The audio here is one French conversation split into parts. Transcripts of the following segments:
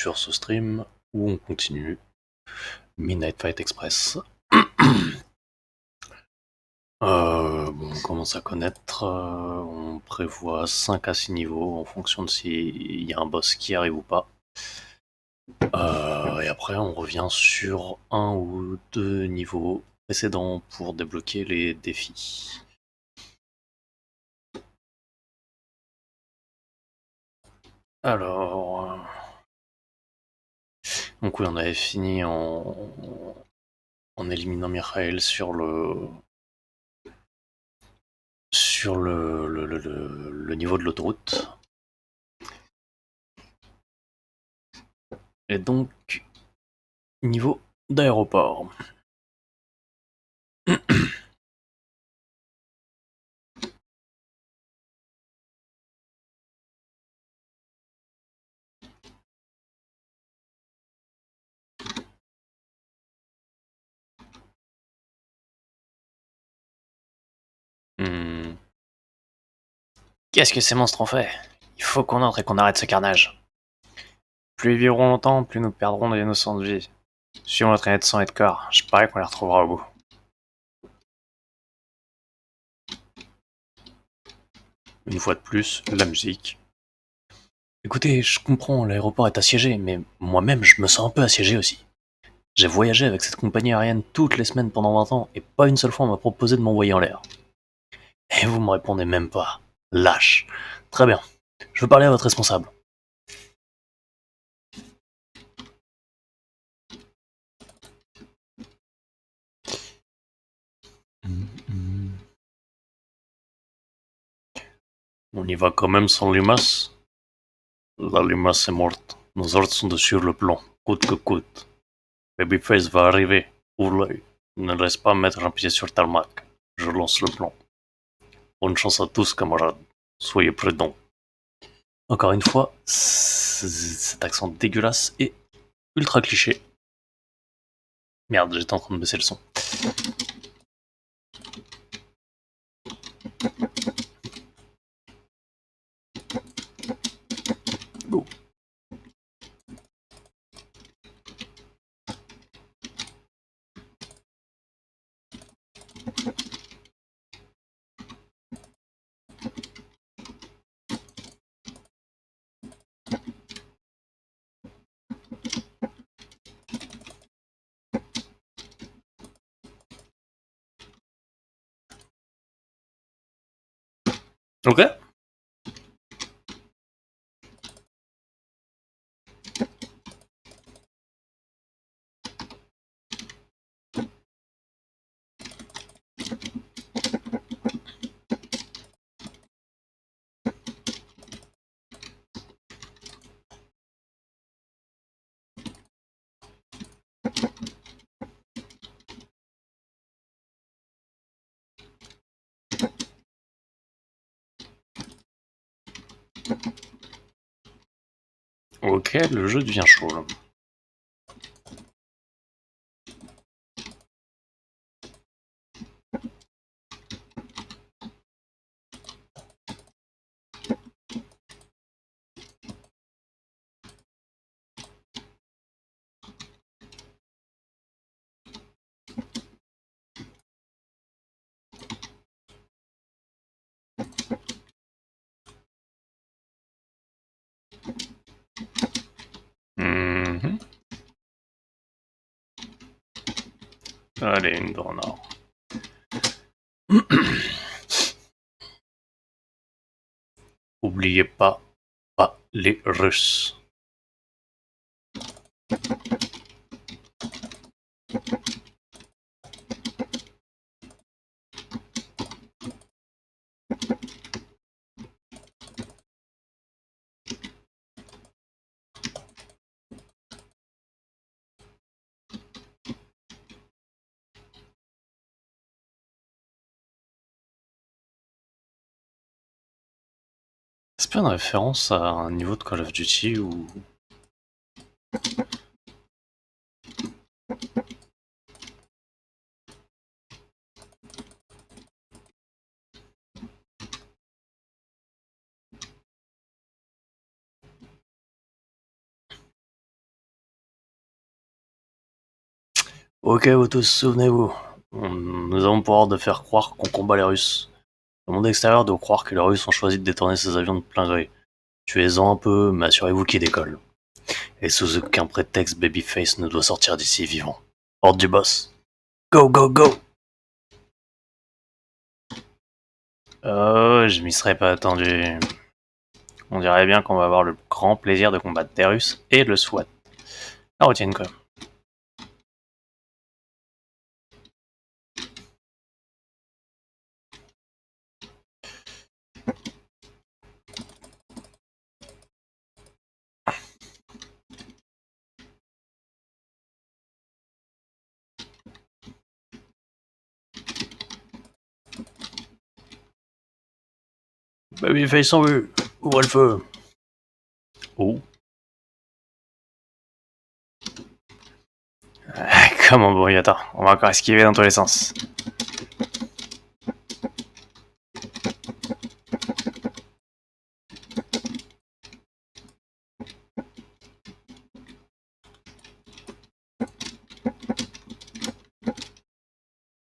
sur ce stream où on continue Midnight Fight Express. Bon, on commence à connaître, on prévoit 5 à 6 niveaux en fonction de s'il y a un boss qui arrive ou pas. Et après on revient sur un ou deux niveaux précédents pour débloquer les défis. Alors, donc oui, on avait fini en éliminant Michael sur le niveau de l'autoroute. Et donc, niveau d'aéroport. Hmm. Qu'est-ce que ces monstres ont fait? Il faut qu'on entre et qu'on arrête ce carnage. Plus ils vivront longtemps, plus nous perdrons des innocents de vie. Suivons la traînée de sang et de corps, je parie qu'on les retrouvera au bout. Une fois de plus, la musique. Écoutez, je comprends, l'aéroport est assiégé, mais moi-même je me sens un peu assiégé aussi. J'ai voyagé avec cette compagnie aérienne toutes les semaines pendant 20 ans, et pas une seule fois on m'a proposé de m'envoyer en l'air. Et vous me répondez même pas. Lâche. Très bien. Je veux parler à votre responsable. On y va quand même sans limace. La limace est morte. Nos ordres sont de suivre le plan, coûte que coûte. Babyface va arriver. Ouvre l'œil. Ne laisse pas mettre un pied sur le tarmac. Je lance le plan. Bonne chance à tous, camarades. Soyez prudents. Encore une fois, cet accent dégueulasse et ultra cliché. Merde, j'étais en train de baisser le son. Go. Ok. Ok, le jeu devient chaud là. Mhm. Allez, une dans nord. Oubliez pas les Russes. C'est pas une référence à un niveau de Call of Duty ou... Ok, vous tous, souvenez-vous. Nous avons pour ordre de faire croire qu'on combat les Russes. Le monde extérieur doit croire que les Russes ont choisi de détourner ces avions de plein gré. Tuez-en un peu, mais assurez-vous qu'ils décollent. Et sous aucun prétexte, Babyface ne doit sortir d'ici vivant. Ordre du boss. Go, go, go! Oh, je m'y serais pas attendu. On dirait bien qu'on va avoir le grand plaisir de combattre des Russes et le SWAT. La routine, quoi. Babyface en vue. Ouvre le feu. Oh. Comment bon, attends, on va encore esquiver dans tous les sens.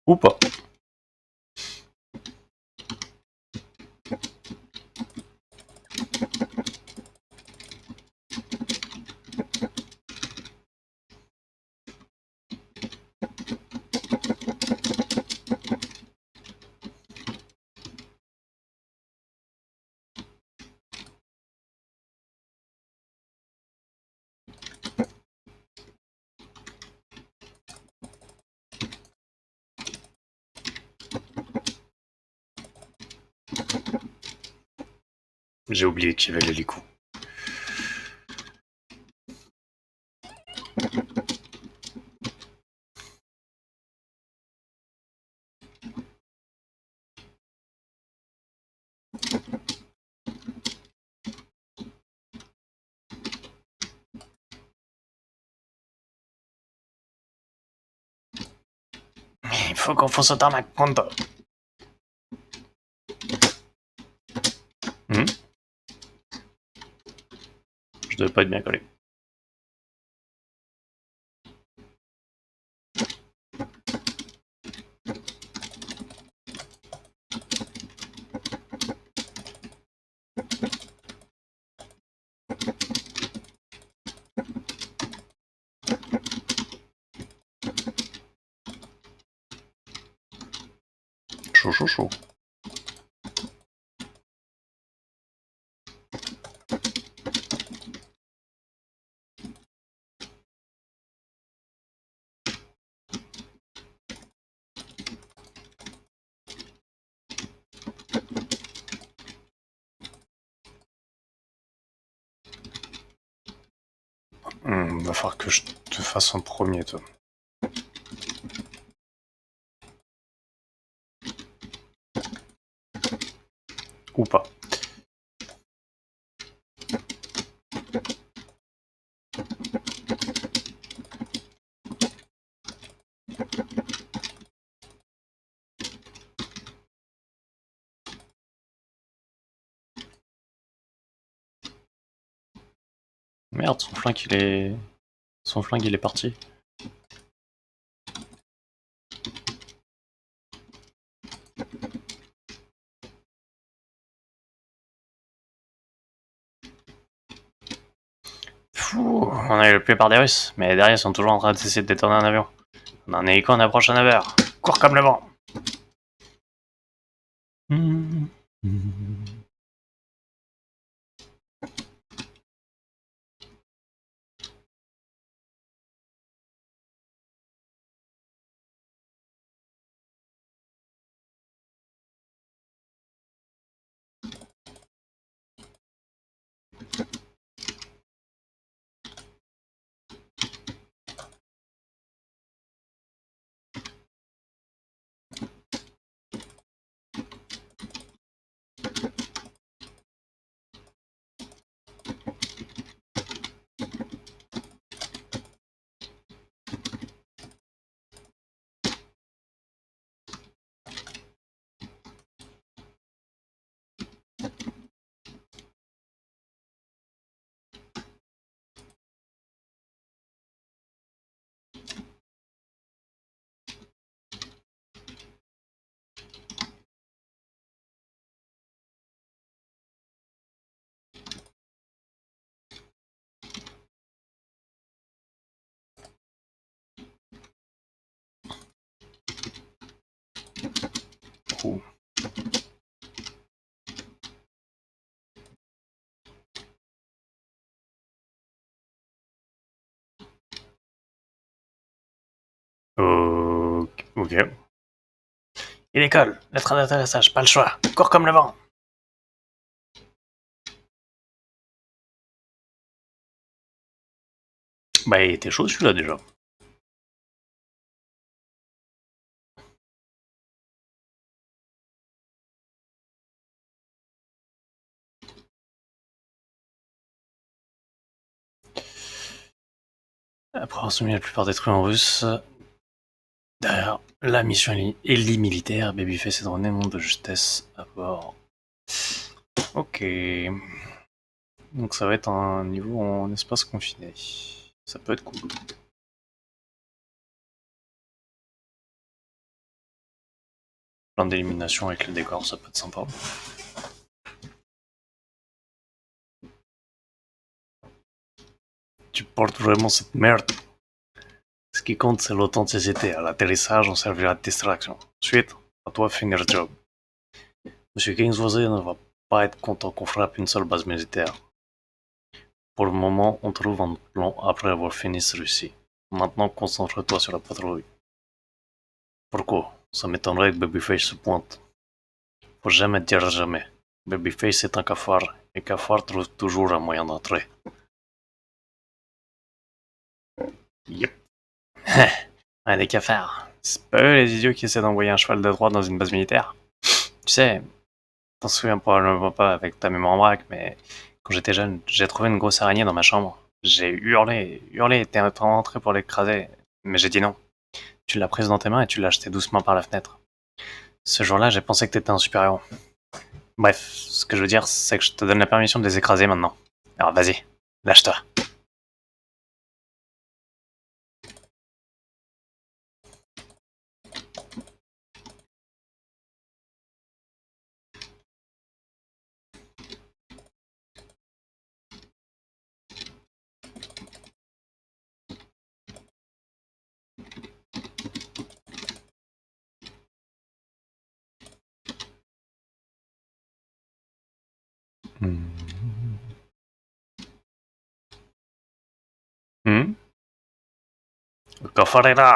Ou pas. J'ai oublié qu'il y avait l'hélico. Il faut qu'on fonce au tarmac, pronto. Hmm, je devais pas être bien collé. Chaud, chaud, chaud. Va falloir que je te fasse un premier, toi. Ou pas. Merde, son flingue il est. Son flingue il est parti. Fou, on a eu le plupart des Russes, mais derrière ils sont toujours en train d'essayer de détourner un avion. On a un hélico, on approche à 9h. Cours comme le vent. fou. Ok. Et l'école, le train d'atterrissage, pas le choix. Cours comme le vent. Bah, il était chaud celui-là déjà. Après avoir soumis la plupart des trucs en russe, derrière la mission Ellie militaire, Babyface est drôné monde de justesse à bord. Ok. Donc ça va être un niveau en espace confiné. Ça peut être cool. Plein d'élimination avec le décor, ça peut être sympa. Tu portes vraiment cette merde. Ce qui compte, c'est l'authenticité. À l'atterrissage, on servira de distraction. Ensuite, à toi de finir le job. Monsieur Kingsway ne va pas être content qu'on frappe une seule base militaire. Pour le moment, on trouve un plan après avoir fini celui-ci. Maintenant, concentre-toi sur la patrouille. Pourquoi? Ça m'étonnerait que Babyface se pointe. Faut jamais dire jamais. Babyface est un cafard, et cafard trouve toujours un moyen d'entrer. Yep. Ouais, des cafards. C'est pas eux les idiots qui essaient d'envoyer un cheval de droite dans une base militaire. Tu sais, t'en souviens probablement pas avec ta mémoire en vrac, mais quand j'étais jeune, j'ai trouvé une grosse araignée dans ma chambre. J'ai hurlé, t'es rentré pour l'écraser, mais j'ai dit non. Tu l'as prise dans tes mains et tu l'as jetée doucement par la fenêtre. Ce jour-là, j'ai pensé que t'étais un super-héros. Bref, ce que je veux dire, c'est que je te donne la permission de les écraser maintenant. Alors vas-y, lâche-toi. Hmm. Le coffre est là.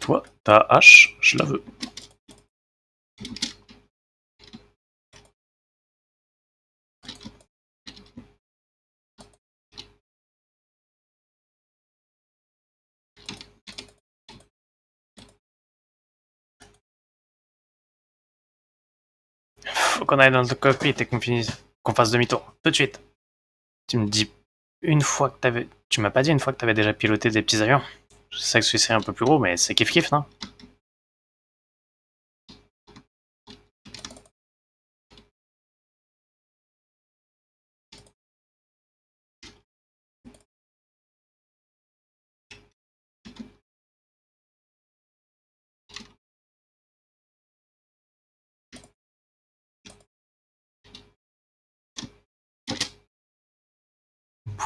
Toi, ta hache, je la veux. Faut qu'on aille dans le cockpit et qu'on fasse demi-tour. Tout de suite. Tu me dis une fois que t'avais... Tu m'as pas dit une fois que t'avais déjà piloté des petits avions? Je sais que celui-ci est un peu plus gros, mais c'est kiff-kiff, non?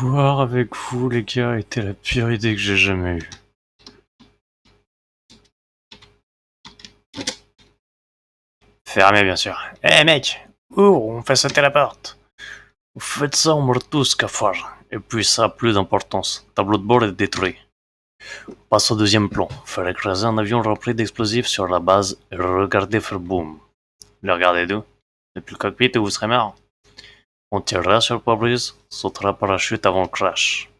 Boire avec vous, les gars, était la pire idée que j'ai jamais eue. Fermé, bien sûr. Eh mec! Ouvre, on fait sauter la porte. Vous faites ça, on meurt tous, cafard. Et puis ça a plus d'importance. Tableau de bord est détruit. Passe au deuxième plan. Faire écraser un avion rempli d'explosifs sur la base et regarder faire boum. Le regardez d'où? Depuis le cockpit où vous serez mort. On tirera sur le pare-brise, sautera parachute avant le crash.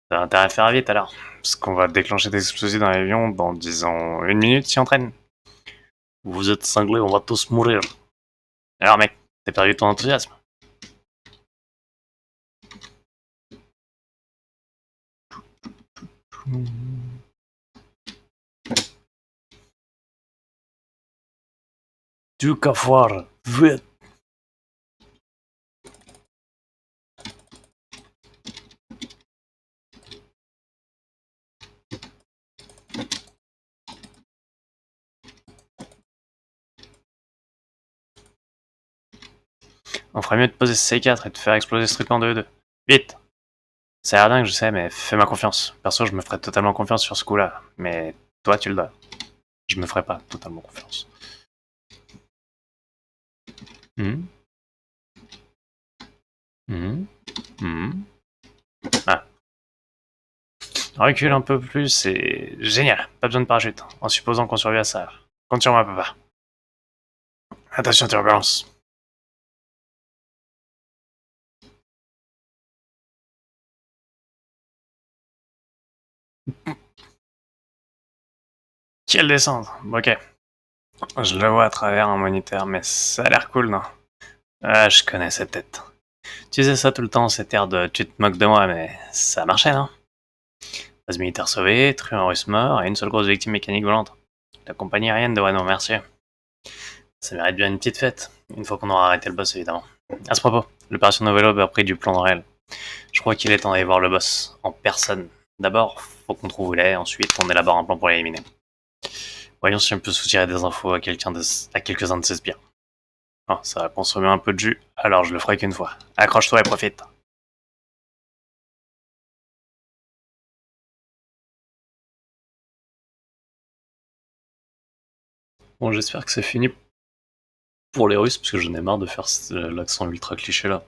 T'as intérêt à faire vite alors, parce qu'on va déclencher des explosifs dans l'avion dans, disons, 1 minute si on traîne. Vous êtes cinglés, on va tous mourir. Alors mec, t'as perdu ton enthousiasme? Du cafard, vite! On ferait mieux de poser C4 et de faire exploser ce truc en 2-2. Vite! C'est l'air dingue, je sais, mais fais-moi confiance. Perso, je me ferais totalement confiance sur ce coup-là. Mais toi, tu le dois. Je me ferais pas totalement confiance. Hmm. Hmm. Hmm. Ah. Recule un peu plus, c'est génial. Pas besoin de parachute. En supposant qu'on survive à ça. Compte sur moi, papa. Attention, turbulence. Quelle descente. Ok. Je le vois à travers un moniteur, mais ça a l'air cool, non? Ah, je connais cette tête. Tu disais ça tout le temps, cette air de tu te moques de moi, mais ça marchait, non? Base militaire sauvée, truand russe mort et une seule grosse victime mécanique volante. La compagnie aérienne devrait nous remercier. Ça mérite bien une petite fête, une fois qu'on aura arrêté le boss, évidemment. À ce propos, l'opération Novelope a pris du plan dans réel. Je crois qu'il est temps d'aller voir le boss, en personne. D'abord, faut qu'on trouve où il est, ensuite on élabore un plan pour l'éliminer. Voyons si on peut soutirer des infos à quelques-uns de ses sbires. Oh, ça va consommer un peu de jus, alors je le ferai qu'une fois. Accroche-toi et profite. Bon, j'espère que c'est fini pour les Russes, parce que j'en ai marre de faire l'accent ultra cliché là.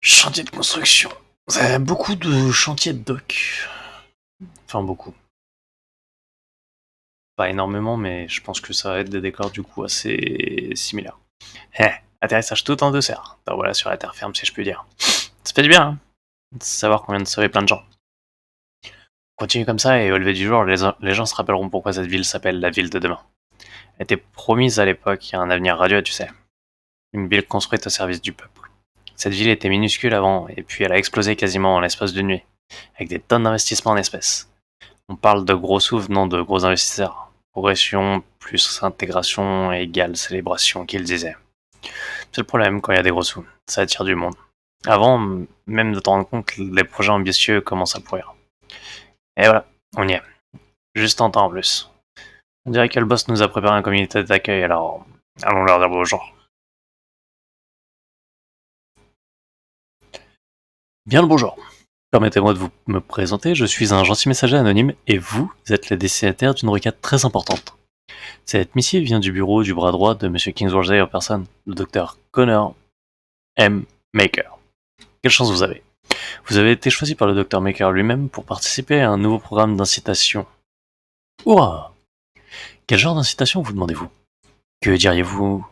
Chantier de construction. Vous avez beaucoup de chantiers de dock. Enfin, beaucoup. Pas énormément, mais je pense que ça va être des décors du coup assez similaires. Eh, atterrissage tout en douceur. Ben voilà, sur la terre ferme, si je puis dire. Ça fait du bien, hein, de savoir qu'on vient de sauver plein de gens. Continue comme ça et au lever du jour, les gens se rappelleront pourquoi cette ville s'appelle la ville de demain. Elle était promise à l'époque à un avenir radieux, tu sais. Une ville construite au service du peuple. Cette ville était minuscule avant, et puis elle a explosé quasiment en l'espace d'une nuit, avec des tonnes d'investissements en espèces. On parle de gros sous venant de gros investisseurs. Progression plus intégration égale célébration, qu'ils disaient. C'est le problème quand il y a des gros sous, ça attire du monde. Avant, même de t'en rendre compte, les projets ambitieux commencent à pourrir. Et voilà, on y est. Juste en temps en plus. On dirait que le boss nous a préparé un comité d'accueil, alors allons leur dire bonjour. Bien le bonjour. Permettez-moi de vous me présenter, je suis un gentil messager anonyme et vous êtes le destinataire d'une requête très importante. Cette missive vient du bureau du bras droit de Monsieur Kingsworthy en personne, le docteur Connor M. Maker. Quelle chance vous avez. Vous avez été choisi par le docteur Maker lui-même pour participer à un nouveau programme d'incitation. Ouah. Quel genre d'incitation vous demandez-vous? Que diriez-vous?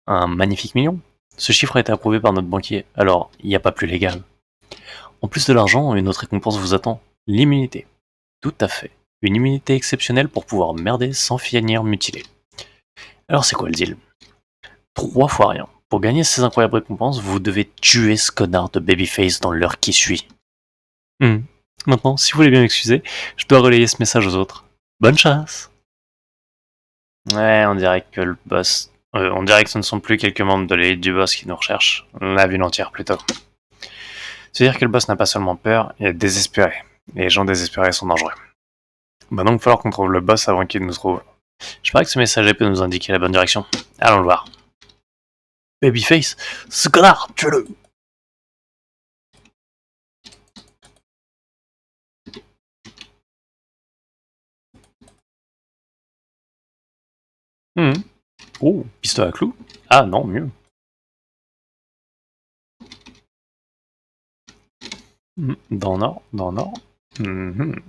Un magnifique million? Ce chiffre a été approuvé par notre banquier, alors il n'y a pas plus légal. En plus de l'argent, une autre récompense vous attend, l'immunité. Tout à fait. Une immunité exceptionnelle pour pouvoir merder sans finir mutilé. Alors c'est quoi le deal? 3 fois rien. Pour gagner ces incroyables récompenses, vous devez tuer ce connard de Babyface dans l'heure qui suit. Hmm. Maintenant, si vous voulez bien m'excuser, je dois relayer ce message aux autres. Bonne chasse! Ouais, on dirait que le boss... on dirait que ce ne sont plus quelques membres de l'élite du boss qui nous recherchent. La ville entière, plutôt. C'est-à-dire que le boss n'a pas seulement peur, il est désespéré. Et les gens désespérés sont dangereux. Va donc falloir qu'on trouve le boss avant qu'il nous trouve. Je parie que ce messager peut nous indiquer la bonne direction. Allons le voir. Babyface, ce connard, tuez-le! Oh, pistolet à clous? Ah non, mieux. Dans le nord, dans le nord. Mhm.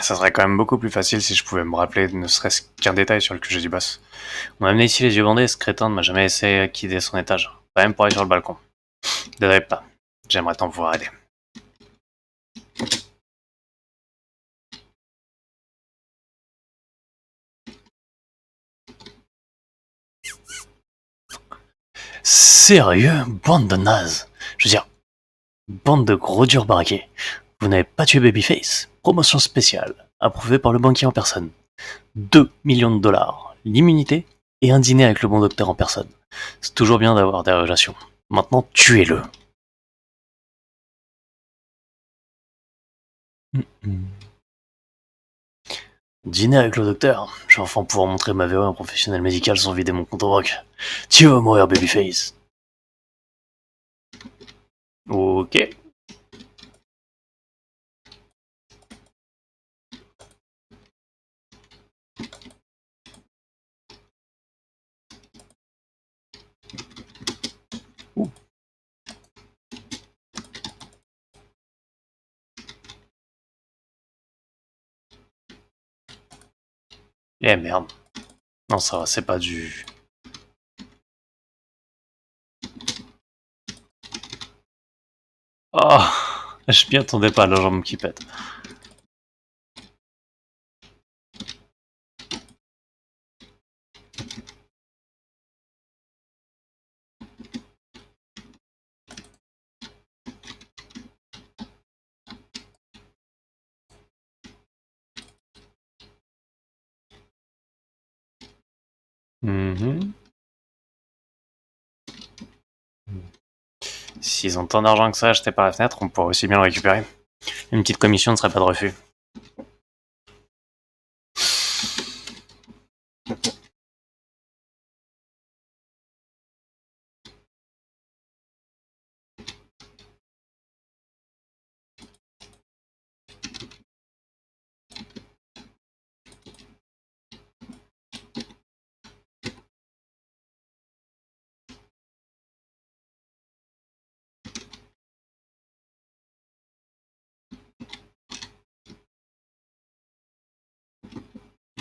Ça serait quand même beaucoup plus facile si je pouvais me rappeler ne serait-ce qu'un détail sur le QG du boss. On m'a amené ici les yeux bandés, ce crétin ne m'a jamais laissé quitter son étage. Pas même pour aller sur le balcon. Désolé pas. J'aimerais tant pouvoir aider. Sérieux? Bande de nazes. Je veux dire, bande de gros durs baraqués. Vous n'avez pas tué Babyface? Promotion spéciale, approuvée par le banquier en personne. 2 millions de dollars, l'immunité et un dîner avec le bon docteur en personne. C'est toujours bien d'avoir des relations. Maintenant, tuez-le. Dîner avec le docteur. Je vais enfin pouvoir montrer ma verrue à un professionnel médical sans vider mon compte en banque. Tu vas mourir, Babyface. Ok. Ouh. Eh merde. Non, ça va, c'est pas du... Oh, je m'y attendais pas, la jambe qui pète. Mhm. S'ils ont tant d'argent que ça acheté par la fenêtre, on pourrait aussi bien le récupérer. Une petite commission ne serait pas de refus.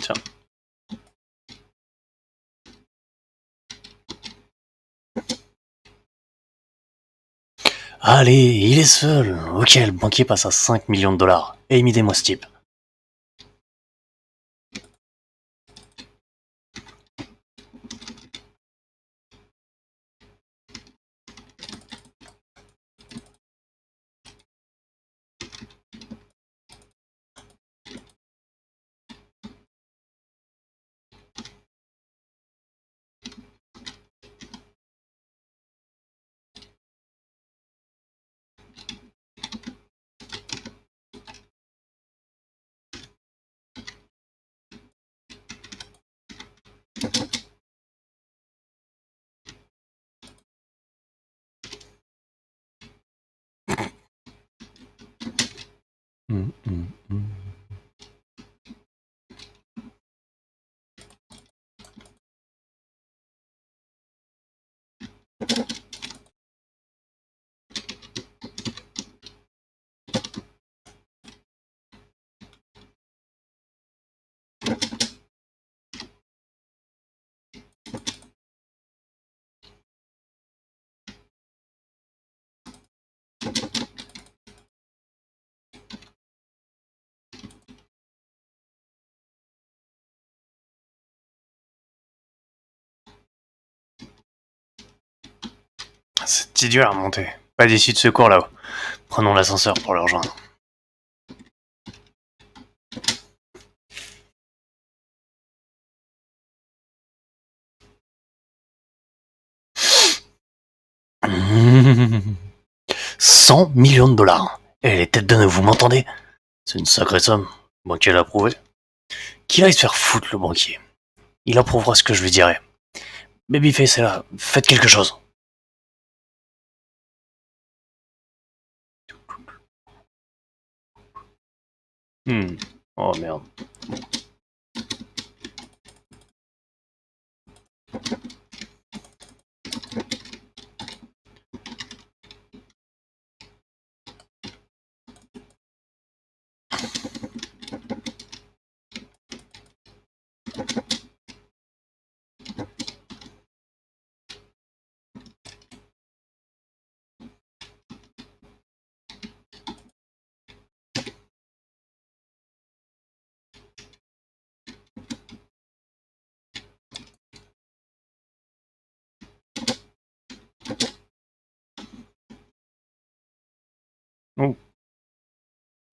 Tiens. Allez, il est seul. Ok, le banquier passe à 5 millions de dollars. Et imitez-moi ce type. C'est idiot à remonter. Pas d'issue de secours là-haut. Prenons l'ascenseur pour le rejoindre. Mmh. 100 millions de dollars. Et les têtes de nœud, vous m'entendez? C'est une sacrée somme. Banquier l'a prouvé. Qu'il aille se faire foutre, le banquier. Il approuvera ce que je lui dirai. Babyface est là. Faites quelque chose. Oh merde.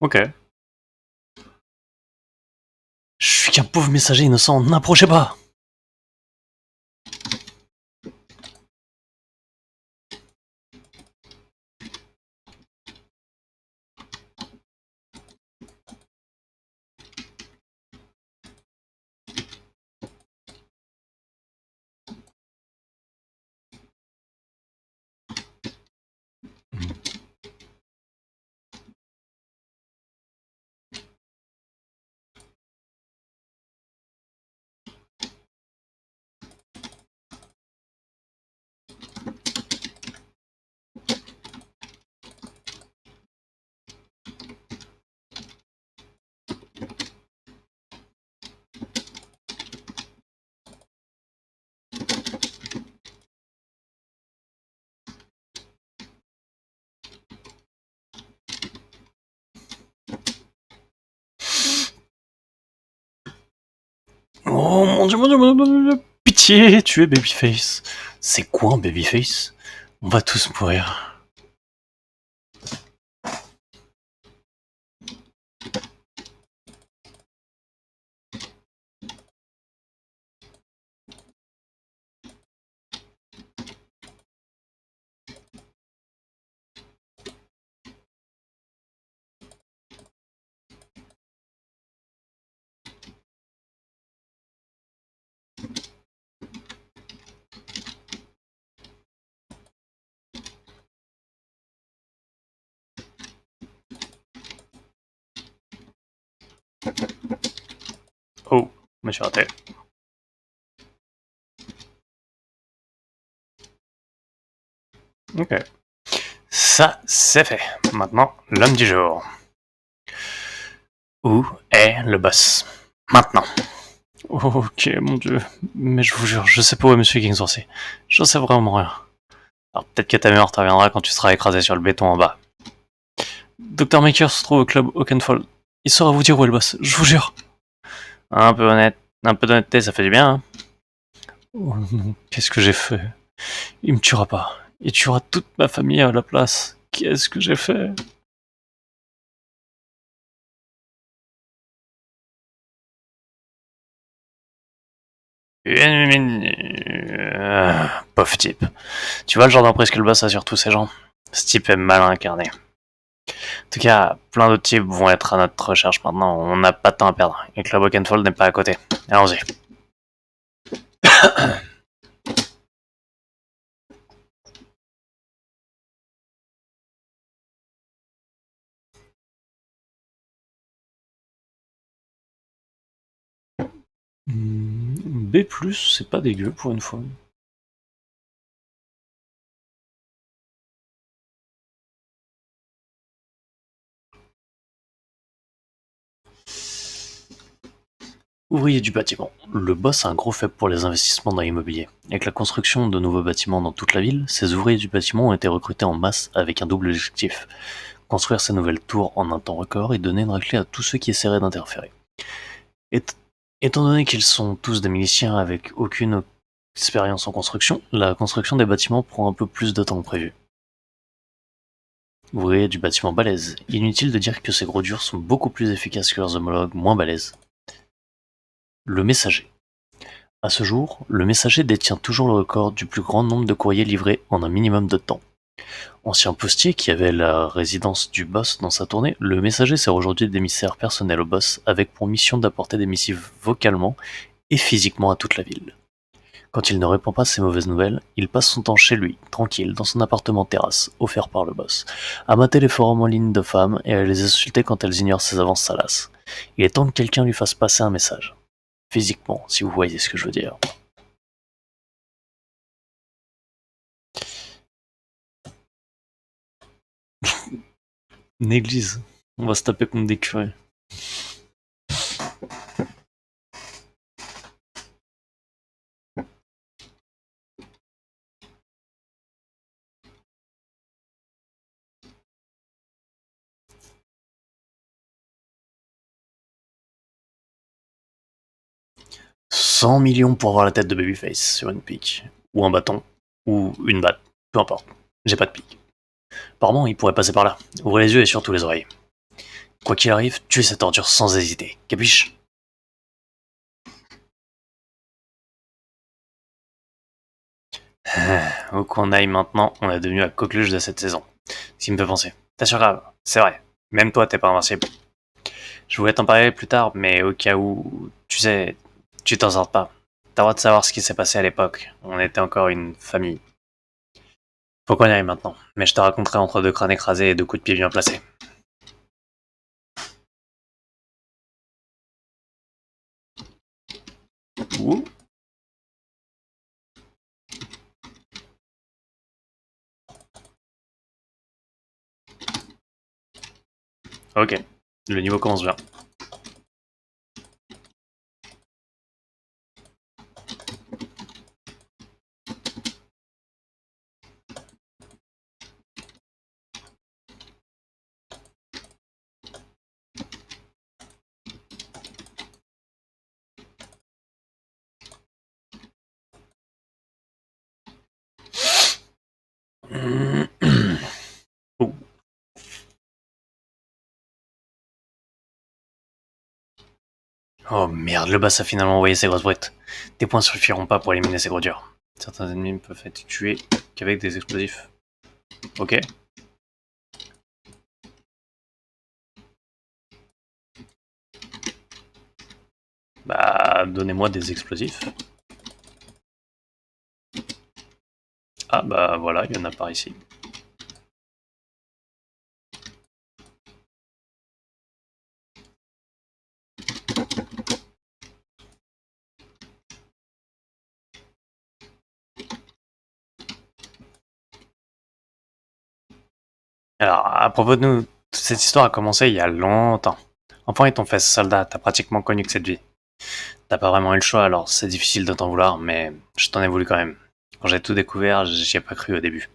Ok. Je suis qu'un pauvre messager innocent, n'approchez pas! Oh mon dieu, pitié, tu es Babyface. C'est quoi un Babyface? On va tous mourir. Oh, je me suis raté. Ok. Ça, c'est fait. Maintenant, l'homme du jour. Où est le boss? Maintenant. Ok, mon dieu. Mais je vous jure, je sais pas où est Monsieur King Sorcier. Je sais vraiment rien. Alors peut-être que ta mémoire te reviendra quand tu seras écrasé sur le béton en bas. Dr Maker se trouve au club Oakenfold. Il saura vous dire où est le boss, je vous jure. Un peu d'honnêteté, ça fait du bien, hein. Oh non, qu'est-ce que j'ai fait? Il me tuera pas. Il tuera toute ma famille à la place. Qu'est-ce que j'ai fait? Pauvre type. Tu vois le genre d'emprise que le boss a sur tous ces gens? Ce type est mal incarné. En tout cas, plein d'autres types vont être à notre recherche maintenant. On n'a pas de temps à perdre. Et Club Oakenfold n'est pas à côté. Allons-y. B+, c'est pas dégueu pour une fois. Ouvrier du bâtiment. Le boss a un gros faible pour les investissements dans l'immobilier. Avec la construction de nouveaux bâtiments dans toute la ville, ces ouvriers du bâtiment ont été recrutés en masse avec un double objectif. Construire ces nouvelles tours en un temps record et donner une raclée à tous ceux qui essaieraient d'interférer. Étant donné qu'ils sont tous des miliciens avec aucune expérience en construction, la construction des bâtiments prend un peu plus de temps que prévu. Ouvrier du bâtiment balèze. Inutile de dire que ces gros durs sont beaucoup plus efficaces que leurs homologues moins balèzes. Le messager. À ce jour, le messager détient toujours le record du plus grand nombre de courriers livrés en un minimum de temps. Ancien postier qui avait la résidence du boss dans sa tournée, le messager sert aujourd'hui d'émissaire personnel au boss avec pour mission d'apporter des missives vocalement et physiquement à toute la ville. Quand il ne répond pas à ces mauvaises nouvelles, il passe son temps chez lui, tranquille, dans son appartement terrasse, offert par le boss, à mater les forums en ligne de femmes et à les insulter quand elles ignorent ses avances salaces. Il est temps que quelqu'un lui fasse passer un message. Physiquement, si vous voyez ce que je veux dire. Une église. On va se taper comme des curés. 100 millions pour avoir la tête de Babyface sur une pique. Ou un bâton. Ou une batte. Peu importe. J'ai pas de pique. Apparemment, il pourrait passer par là. Ouvrez les yeux et surtout les oreilles. Quoi qu'il arrive, tue cette ordure sans hésiter, capiche? Où qu'on aille maintenant, on est devenu la coqueluche de cette saison. Ce qui me fait penser. T'assures grave, c'est vrai. Même toi, t'es pas invincible. Je voulais t'en parler plus tard, mais au cas où, tu sais, tu t'en sors pas. T'as le droit de savoir ce qui s'est passé à l'époque. On était encore une famille. Faut qu'on y aille maintenant. Mais je te raconterai entre deux crânes écrasés et deux coups de pied bien placés. Ouh. Ok, le niveau commence bien. Ouh. Oh merde, le boss a finalement envoyé ses grosses brutes. Tes points suffiront pas pour éliminer ces gros durs. Certains ennemis ne peuvent être tués qu'avec des explosifs. Ok. Bah, donnez-moi des explosifs. Ah bah voilà, il y en a par ici. Alors, à propos de nous, toute cette histoire a commencé il y a longtemps. Enfant et ton fils soldat, t'as pratiquement connu que cette vie. T'as pas vraiment eu le choix, alors c'est difficile de t'en vouloir, mais je t'en ai voulu quand même. Quand j'ai tout découvert, j'y ai pas cru au début.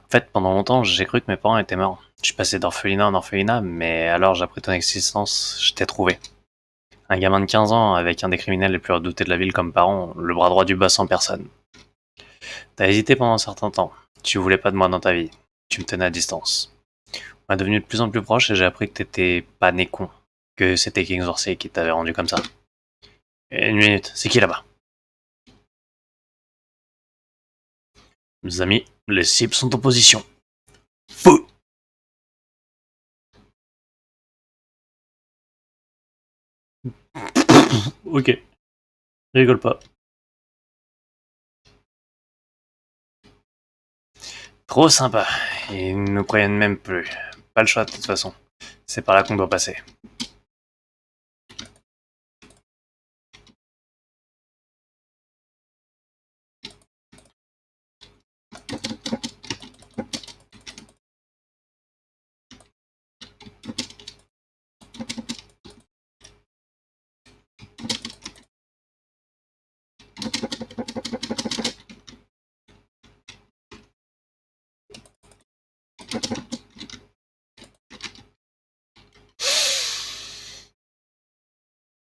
En fait, pendant longtemps, j'ai cru que mes parents étaient morts. Je suis passé d'orphelinat en orphelinat, mais alors j'ai appris ton existence, je t'ai trouvé. Un gamin de 15 ans avec un des criminels les plus redoutés de la ville comme parent, le bras droit du boss en personne. T'as hésité pendant un certain temps. Tu voulais pas de moi dans ta vie. Tu me tenais à distance. On est devenu de plus en plus proche et j'ai appris que t'étais pas né con. Que c'était King Sorcier qui t'avait rendu comme ça. Une minute, c'est qui là-bas? Mes amis, les cibles sont en position. Feu! Ok, rigole pas. Trop sympa. Ils ne nous croyennent même plus. Pas le choix de toute façon. C'est par là qu'on doit passer.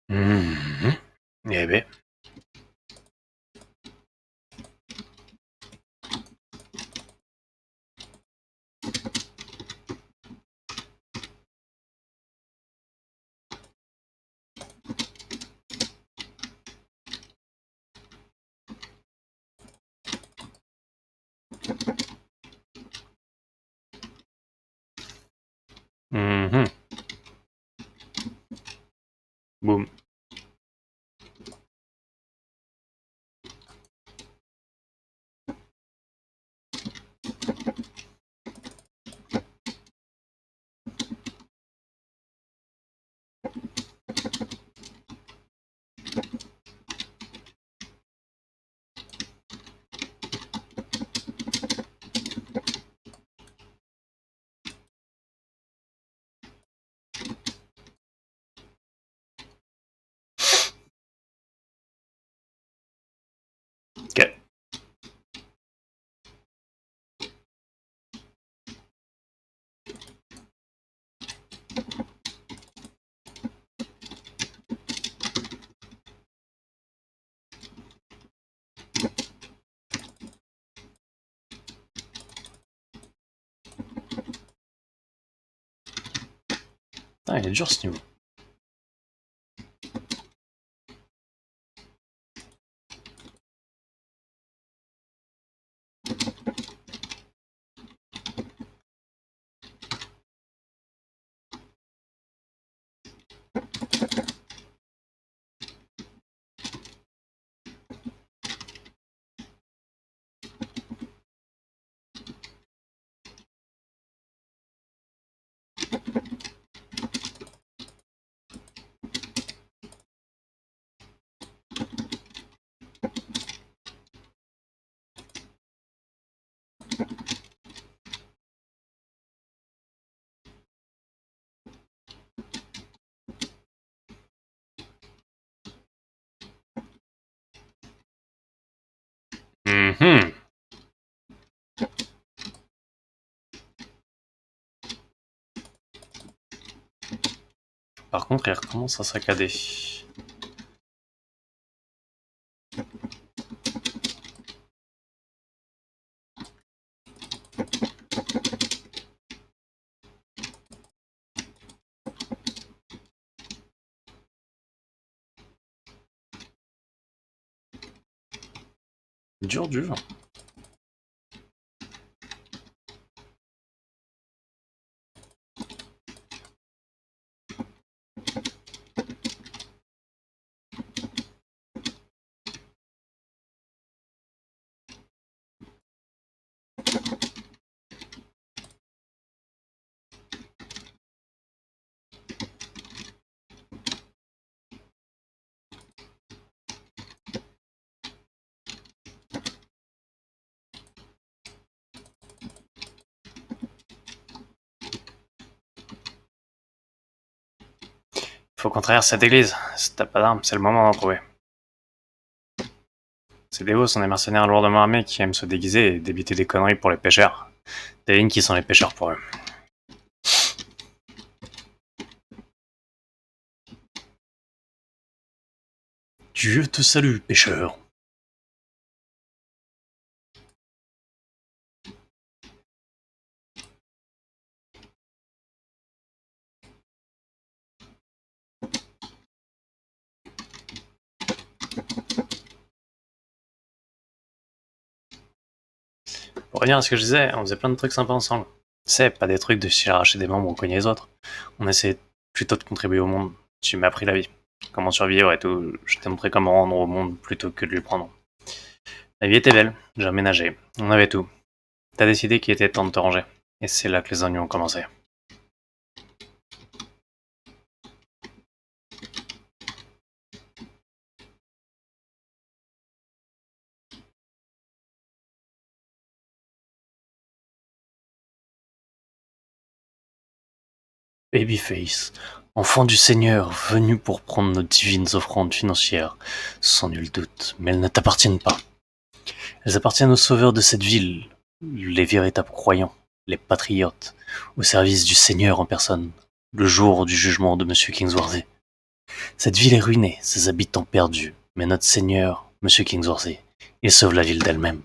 Mhm. Eh ben. Mhm. Boum. Putain, il est dur ce niveau. Mhm. Par contre, il recommence à saccader. Dur, dur. Faut qu'on traverse cette église. Si t'as pas d'armes, c'est le moment d'en trouver. Ces dévots sont des mercenaires lourdement armés qui aiment se déguiser et débiter des conneries pour les pêcheurs. Devine qui sont les pêcheurs pour eux. Dieu te salue, pêcheur. Pour revenir à ce que je disais, on faisait plein de trucs sympas ensemble. Tu sais, pas des trucs de s'y arracher des membres ou cogner les autres. On essayait plutôt de contribuer au monde. Tu m'as appris la vie. Comment survivre et tout. Je t'ai montré comment rendre au monde plutôt que de lui prendre. La vie était belle, j'ai emménagé. On avait tout. T'as décidé qu'il était temps de te ranger. Et c'est là que les ennuis ont commencé. Babyface, enfant du Seigneur, venu pour prendre nos divines offrandes financières, sans nul doute, mais elles ne t'appartiennent pas. Elles appartiennent aux sauveurs de cette ville, les véritables croyants, les patriotes, au service du Seigneur en personne, le jour du jugement de Monsieur Kingsworthy. Cette ville est ruinée, ses habitants perdus, mais notre Seigneur, Monsieur Kingsworthy, il sauve la ville d'elle-même.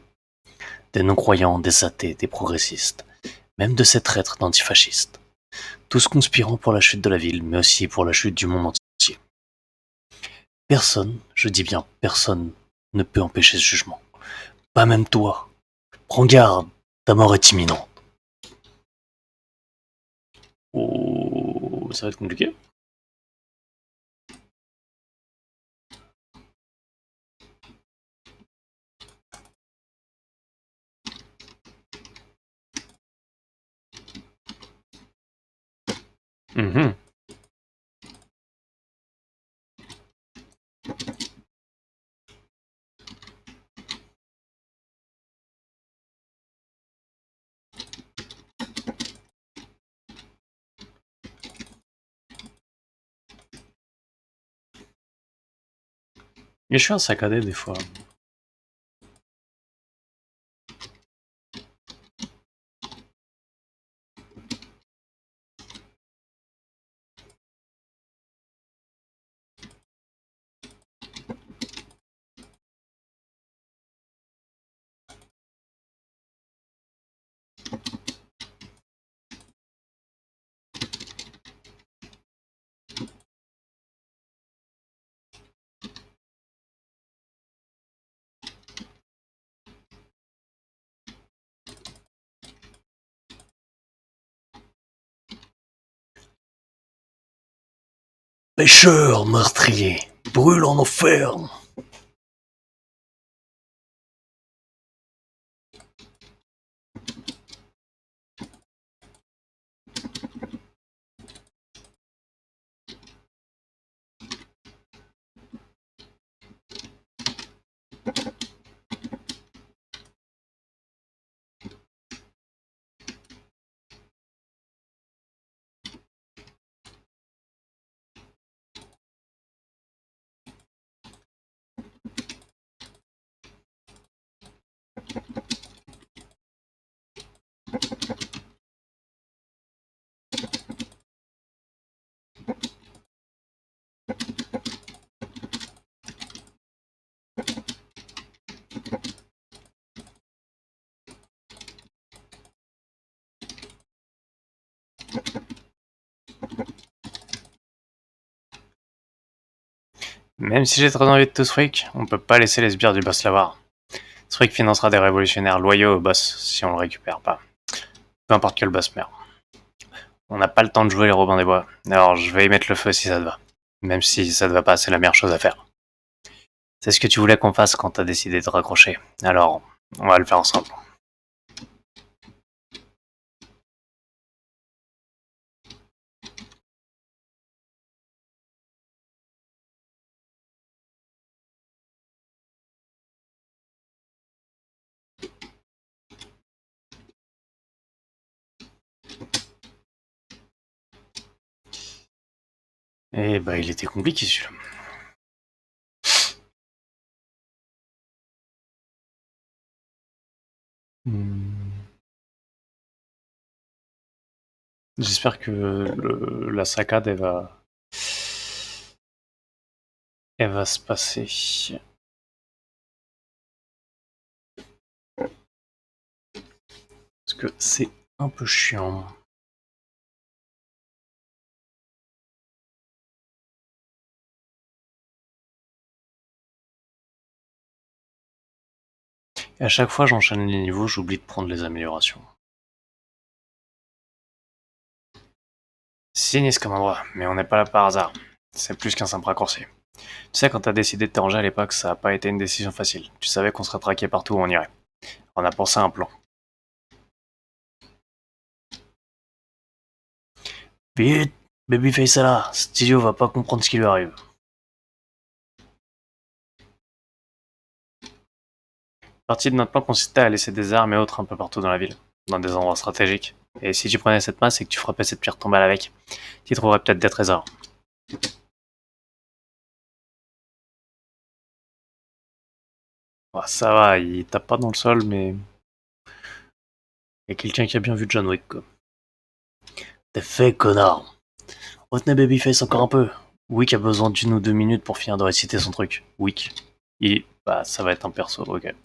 Des non-croyants, des athées, des progressistes, même de ces traîtres d'antifascistes. Tous conspirant pour la chute de la ville, mais aussi pour la chute du monde entier. Personne, je dis bien personne, ne peut empêcher ce jugement. Pas même toi. Prends garde, ta mort est imminente. Oh, ça va être compliqué. Mhm. Mais je suis un saccadé des fois. Pêcheurs meurtriers, brûlent en enfer. Même si j'ai très envie de tout ce fric, on peut pas laisser les sbires du boss l'avoir. Ce fric financera des révolutionnaires loyaux au boss si on le récupère pas. Peu importe que le boss meurt. On n'a pas le temps de jouer les Robins des Bois, alors je vais y mettre le feu si ça te va. Même si ça te va pas, c'est la meilleure chose à faire. C'est ce que tu voulais qu'on fasse quand t'as décidé de raccrocher. Alors, on va le faire ensemble. Eh bah, il était compliqué celui-là. J'espère que la saccade, elle va se passer. Parce que c'est un peu chiant. Et à chaque fois, j'enchaîne les niveaux, j'oublie de prendre les améliorations. Sinistre comme endroit, mais on n'est pas là par hasard. C'est plus qu'un simple raccourci. Tu sais, quand t'as décidé de te ranger à l'époque, ça a pas été une décision facile. Tu savais qu'on serait traqué partout où on irait. On a pensé à un plan. Vite, Babyface est là, Studio va pas comprendre ce qui lui arrive. Partie de notre plan consistait à laisser des armes et autres un peu partout dans la ville, dans des endroits stratégiques. Et si tu prenais cette masse et que tu frappais cette pierre tombale avec, tu trouverais peut-être des trésors. Oh, ça va, il tape pas dans le sol, mais il y a quelqu'un qui a bien vu John Wick, quoi. T'es fait, connard. Retenez Babyface encore un peu. Wick a besoin d'une ou deux minutes pour finir de réciter son truc. Wick. Bah, ça va être un perso, ok.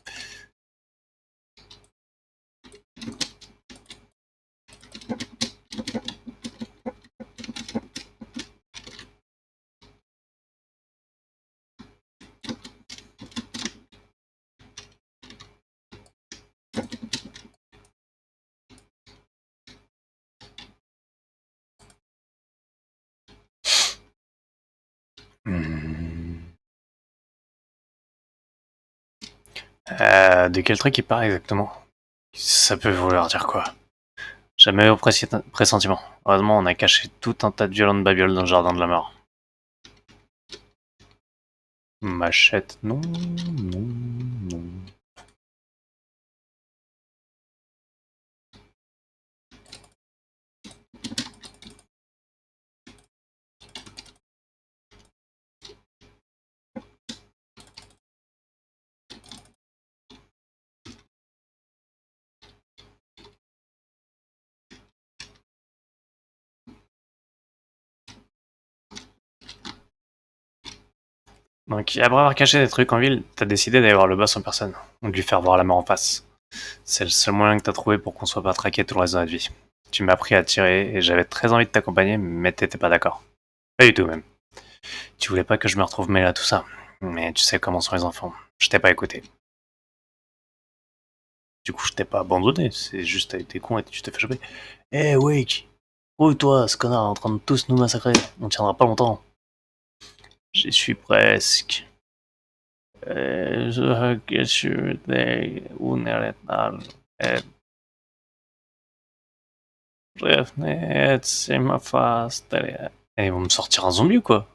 De quel truc il parle exactement? Ça peut vouloir dire quoi? Jamais au pressentiment. Heureusement, on a caché tout un tas de violentes babioles dans le jardin de la mort. Machette, non, non, non. Donc, après avoir caché des trucs en ville, t'as décidé d'aller voir le boss en personne, ou de lui faire voir la mort en face. C'est le seul moyen que t'as trouvé pour qu'on soit pas traqué tout le reste de notre vie. Tu m'as appris à tirer, et j'avais très envie de t'accompagner, mais t'étais pas d'accord. Pas du tout, même. Tu voulais pas que je me retrouve mêlé à tout ça. Mais tu sais comment sont les enfants. Je t'ai pas écouté. Du coup, je t'ai pas abandonné, c'est juste t'as été con et tu t'es fait choper. Eh, Wake! Rouille-toi, ce connard est en train de tous nous massacrer. On tiendra pas longtemps. J'y suis presque. Je suis des uneretal et revenez, c'est ma face derrière. Et ils vont me sortir un zombie ou quoi?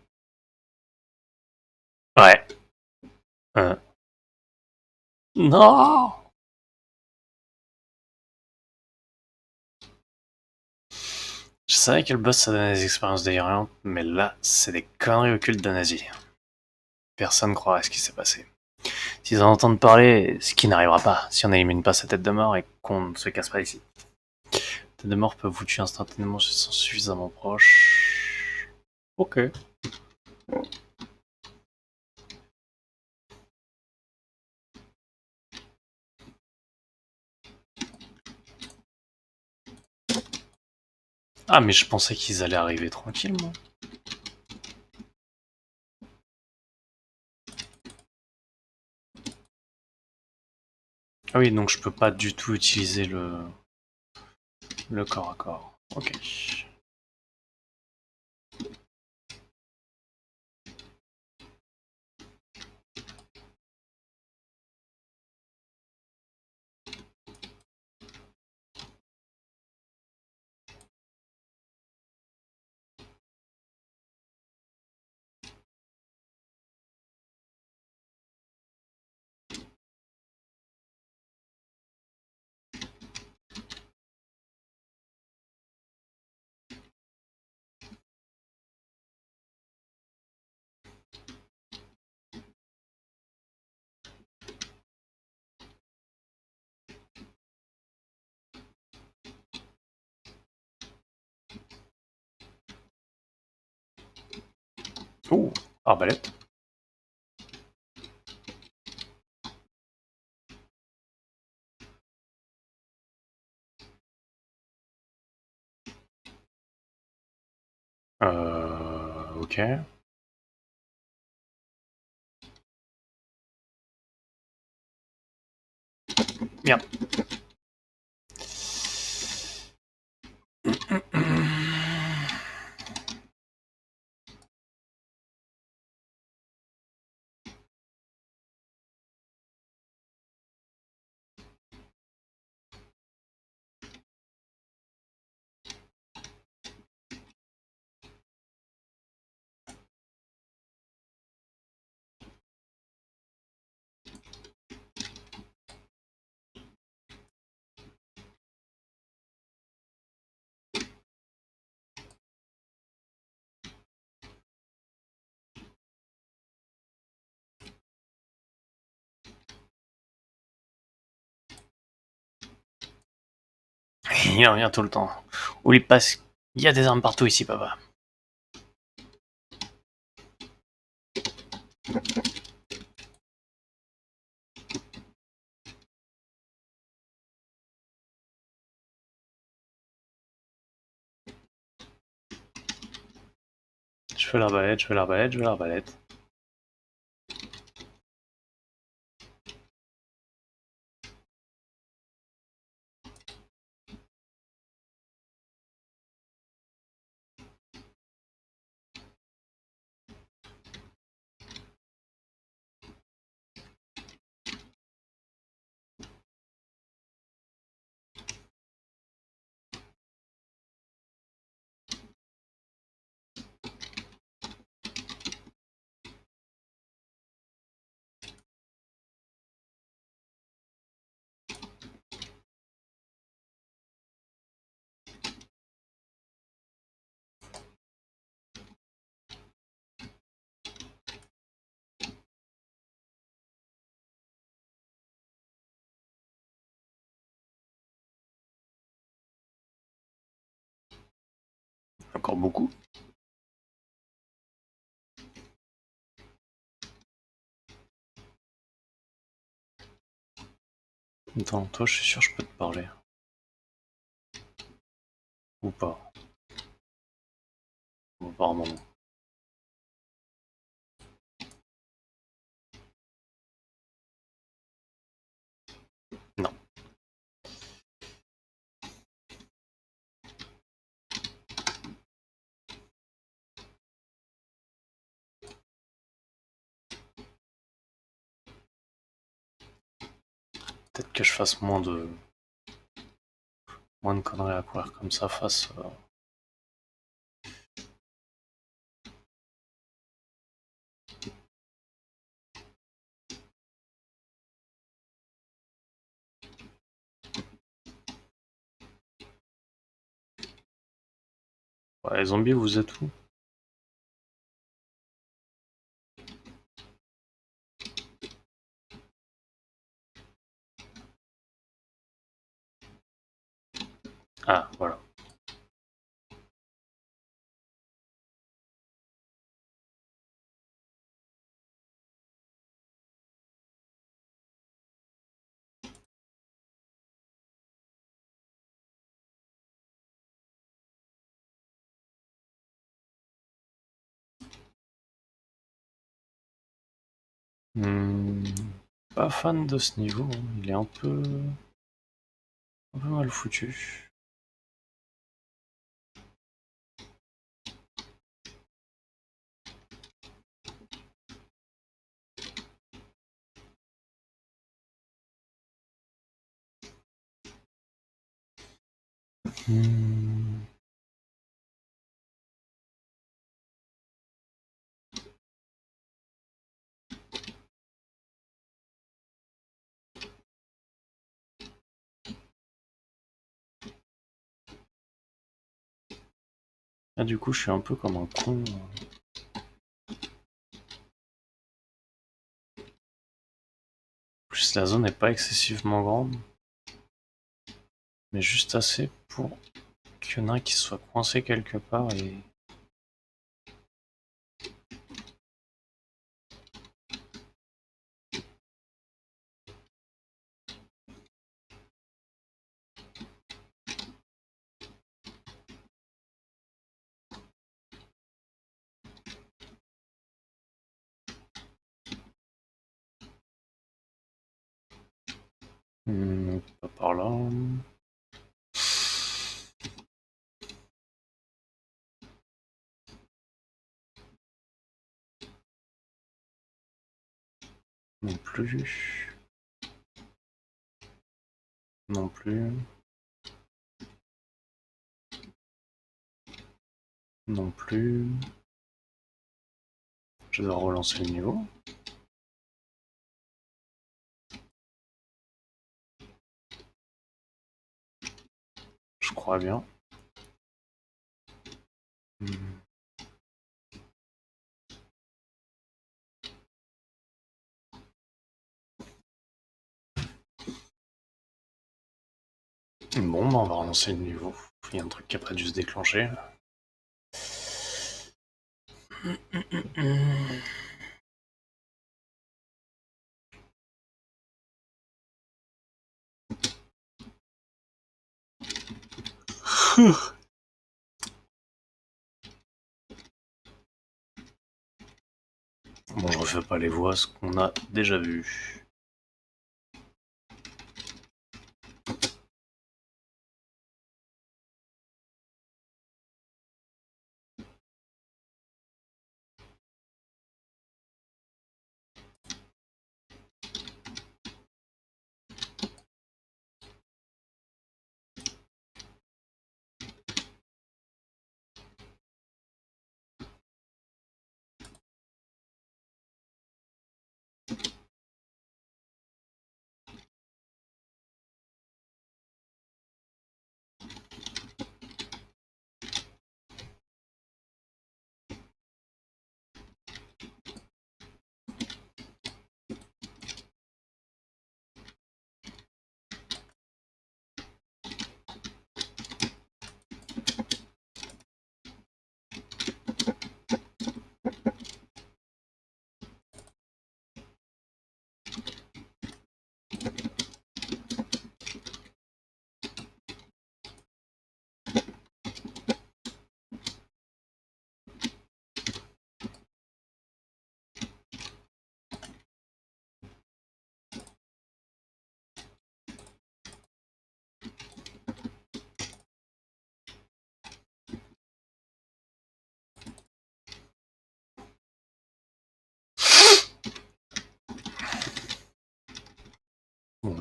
Ouais. Euh. Non! Je savais que le boss ça donnait des expériences délirantes, mais là, c'est des conneries occultes de nazis. Personne croirait ce qui s'est passé. S'ils en entendent parler, ce qui n'arrivera pas si on n'élimine pas sa tête de mort et qu'on ne se casse pas ici. Tête de mort peut vous tuer instantanément si sont suffisamment proches. Ok. Ah, mais je pensais qu'ils allaient arriver tranquillement. Ah oui, donc je peux pas du tout utiliser le corps à corps. Ok. Ouh, arbalète. Ok. Merde. Il y en a tout le temps. Oublie pas, il y a des armes partout ici, papa. Je fais l'arbalète, je fais l'arbalète, je fais l'arbalète. Encore beaucoup. Attends, toi, je suis sûr que je peux te parler. Ou pas. Apparemment non. Non. Peut-être que je fasse moins de conneries à courir comme ça face. Ouais, les zombies, vous êtes où? Ah, voilà. Hmm, pas fan de ce niveau, hein. Il est un peu mal foutu. Hmm. Ah, du coup, je suis un peu comme un con. En plus, la zone n'est pas excessivement grande, mais juste assez pour qu'il y en ait un qui soit coincé quelque part et. Pas par là. Non plus. Non plus. Non plus. Je dois relancer le niveau. Je crois bien. Hmm. Bon, bah on va relancer le niveau. Il y a un truc qui a pas dû se déclencher. Bon, je refais pas les voix, ce qu'on a déjà vu.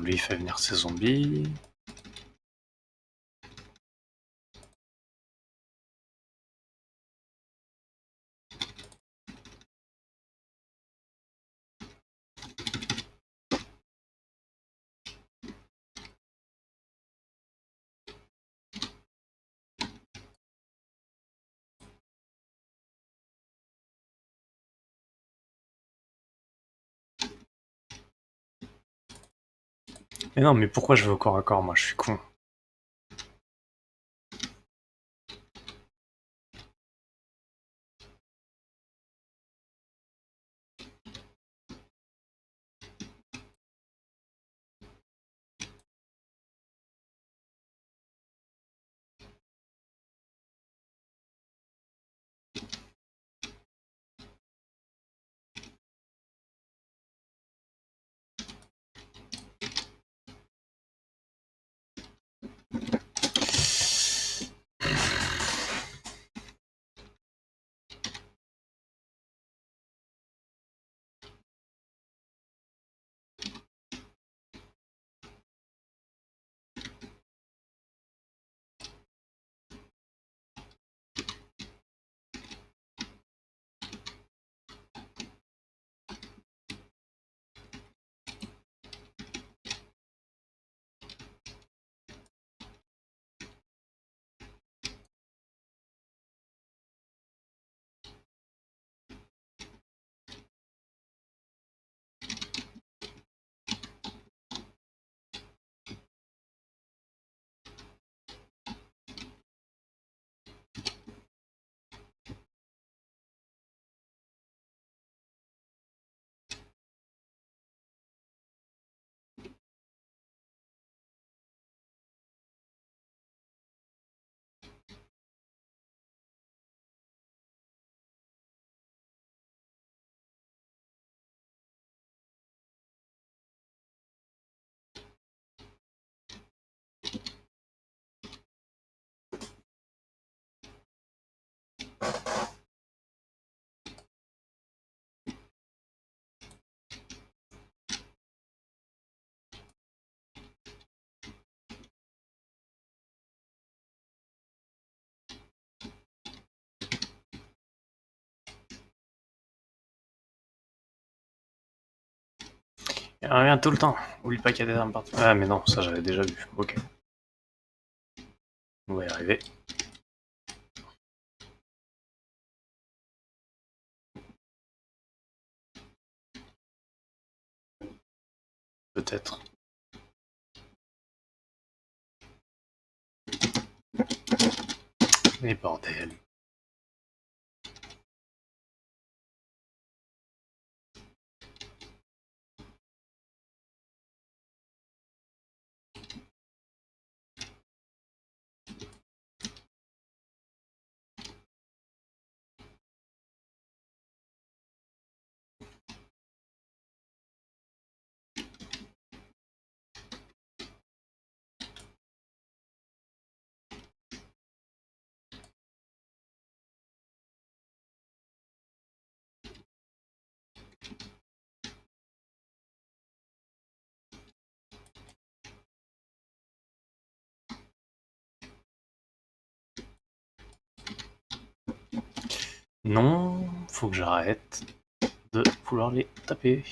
lui il fait venir ses zombies. Mais non, mais pourquoi je veux au corps à corps, moi je suis con. Il revient tout le temps. Oublie pas qu'il y a des armes partout. Ah mais non, ça j'avais déjà vu. Ok. On va y arriver. Peut-être. Mais bordel. Non, faut que j'arrête de vouloir les taper.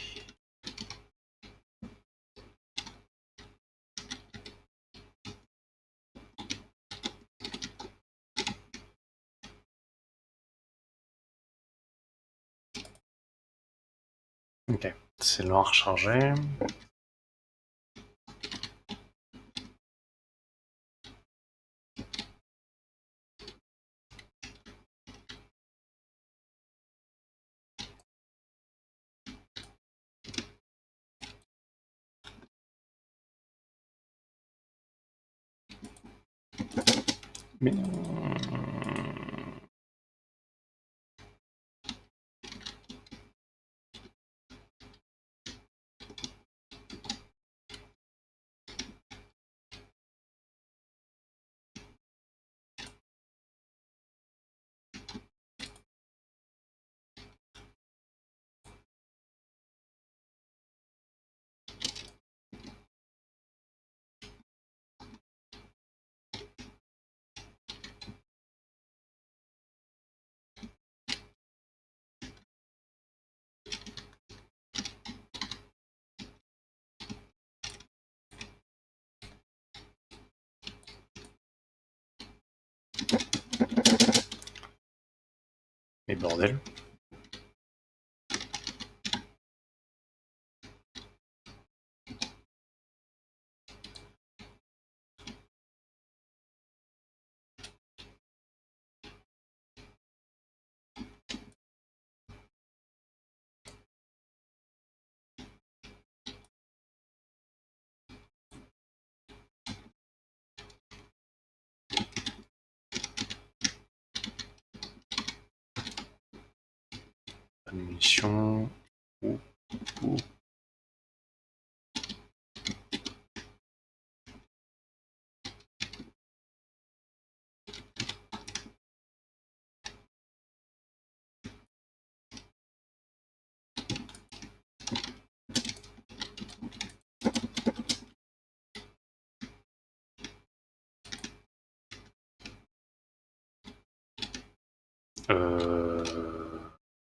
Ok, c'est long à recharger. Mais Mais bordel. Pas de munitions. Ouh, ouh.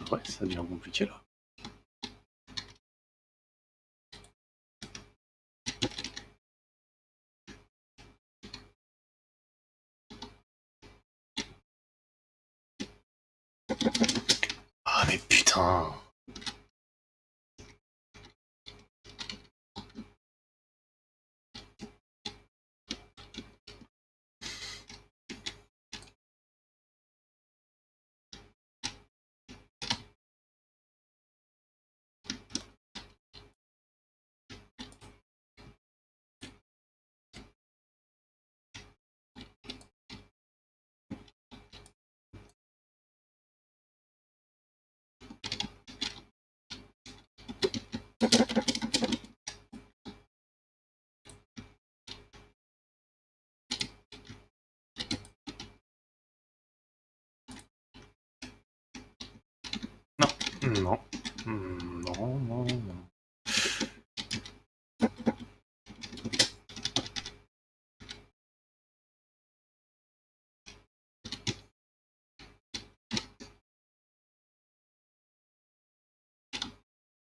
Ouais, ça devient compliqué là. Ah mais putain. Non, non, non, non, non.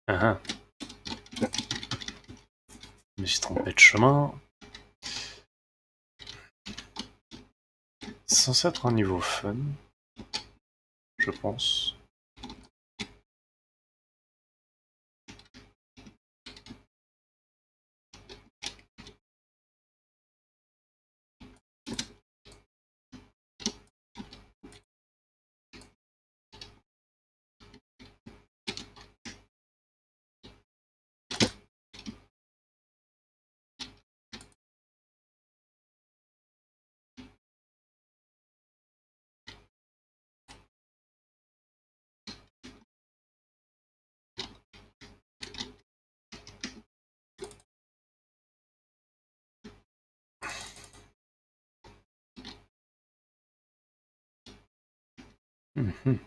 Ah, ah. Je me suis trompé de chemin. C'est censé être un niveau fun, je pense. Mhm.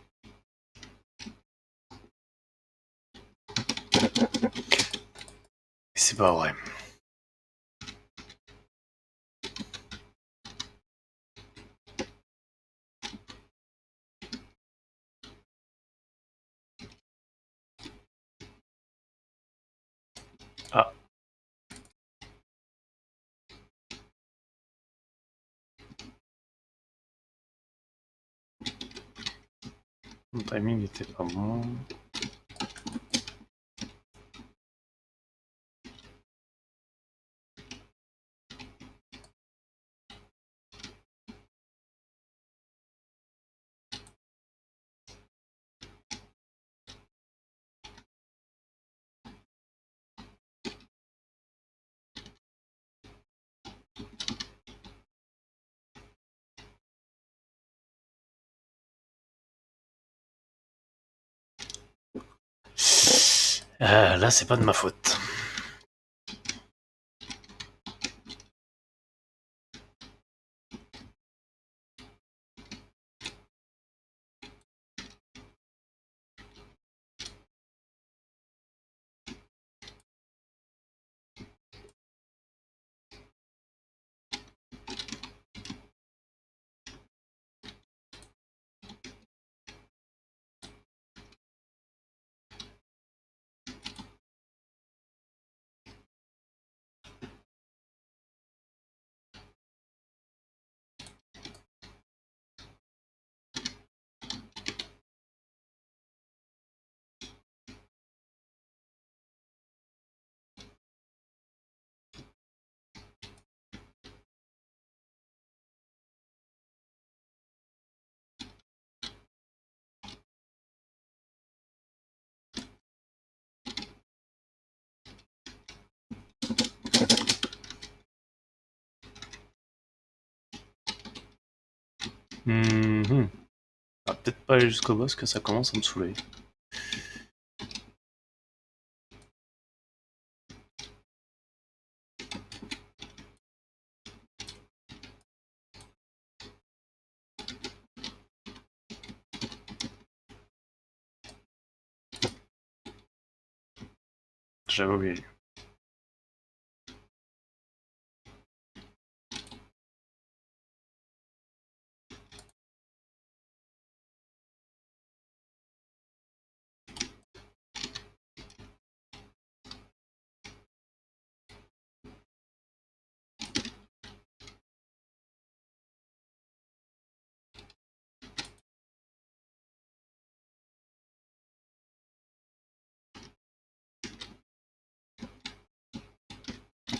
C'est pas vrai. Ah, mon timing était pas bon. Là, c'est pas de ma faute. Mhm. Ah, peut-être pas aller jusqu'au boss que ça commence à me saouler. J'avais oublié.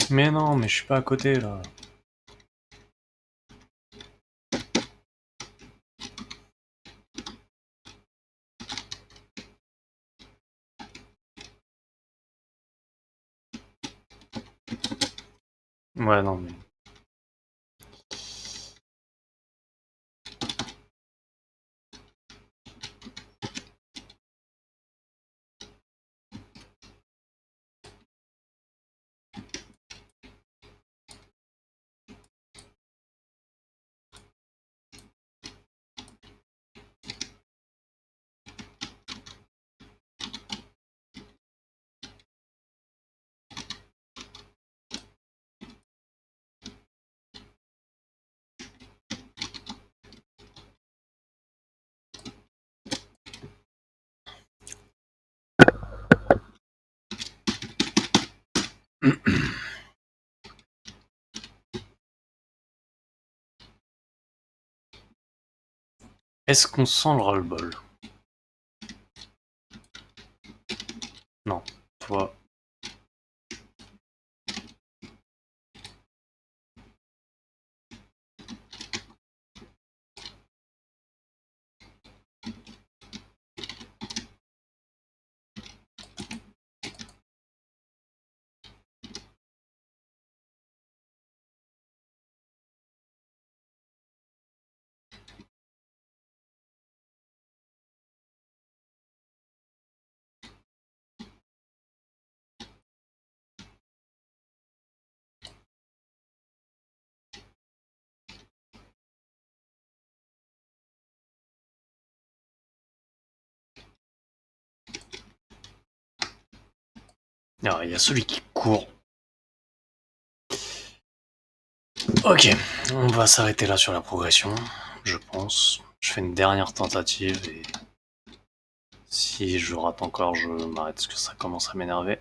Mais non, mais je suis pas à côté là. Ouais, non, mais. Est-ce qu'on sent le roll-ball? Non. Toi. Ah, il y a celui qui court. Ok, on va s'arrêter là sur la progression, je pense. Je fais une dernière tentative et si je rate encore, je m'arrête parce que ça commence à m'énerver.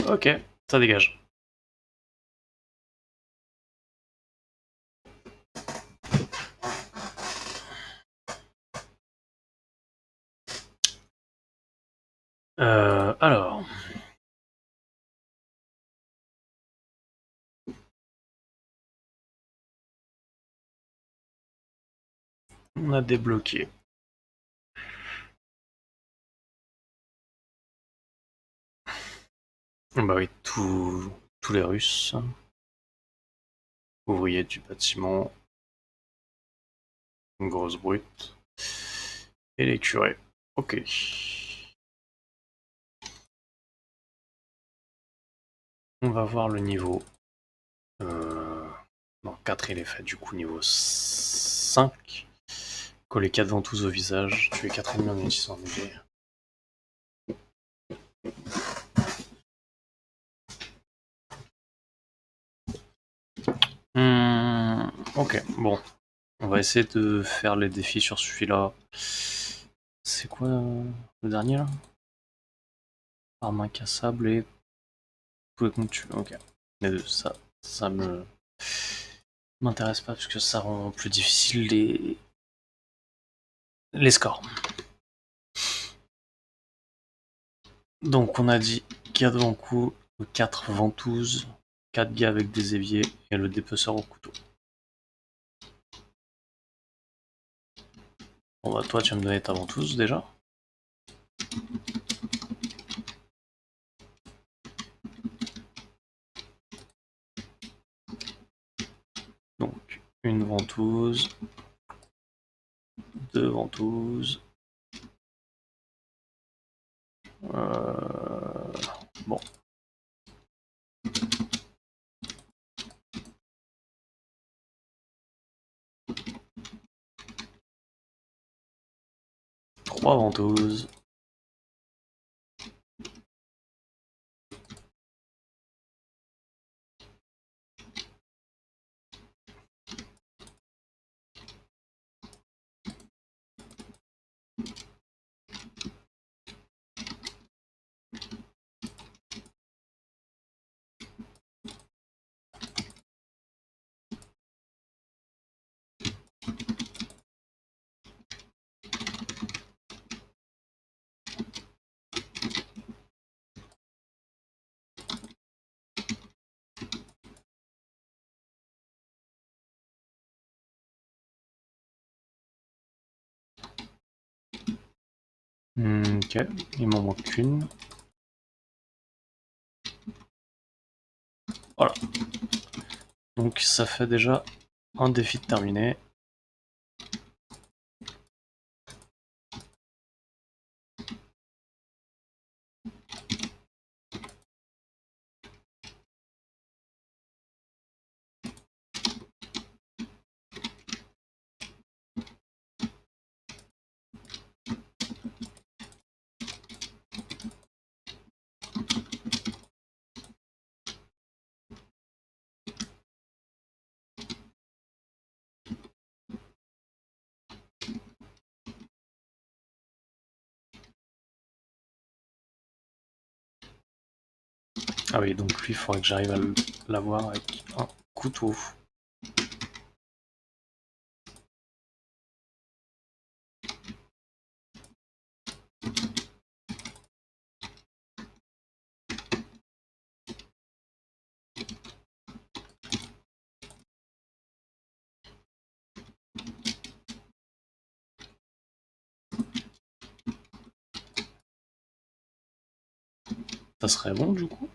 Ok, ça dégage. Alors, on a débloqué. Bah oui, tous les Russes, ouvriers du bâtiment, une grosse brute, et les curés. Ok. On va voir le niveau. Non, 4 il est fait, du coup niveau 5. Coller 4 ventouses au visage, tuer 4 ennemis en utilisant un épée. Ok, bon. On va essayer de faire les défis sur celui-là. C'est quoi le dernier là? Arme incassable et tous les comptes tués. Ok. Les deux, ça m'intéresse pas parce que ça rend plus difficile les scores. Donc on a dit 4 vents-coups, 4 ventouses, 4 gars avec des éviers et le dépeceur au couteau. Bon bah toi tu vas me donner ta ventouse déjà. Donc une ventouse, 2 ventouses. Bon. Trois ventouses. Ok, il m'en manque une. Voilà. Donc ça fait déjà un défi de terminé. Ah oui, donc lui, il faudrait que j'arrive à l'avoir avec un couteau. Ça serait bon du coup?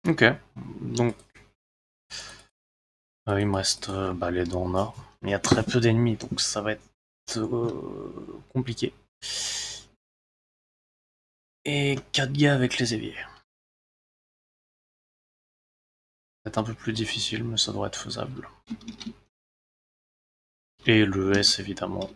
Ok, donc il me reste les dents en or. Il y a très peu d'ennemis, donc ça va être compliqué. Et 4 gars avec les éviers. C'est un peu plus difficile, mais ça devrait être faisable. Et le S évidemment.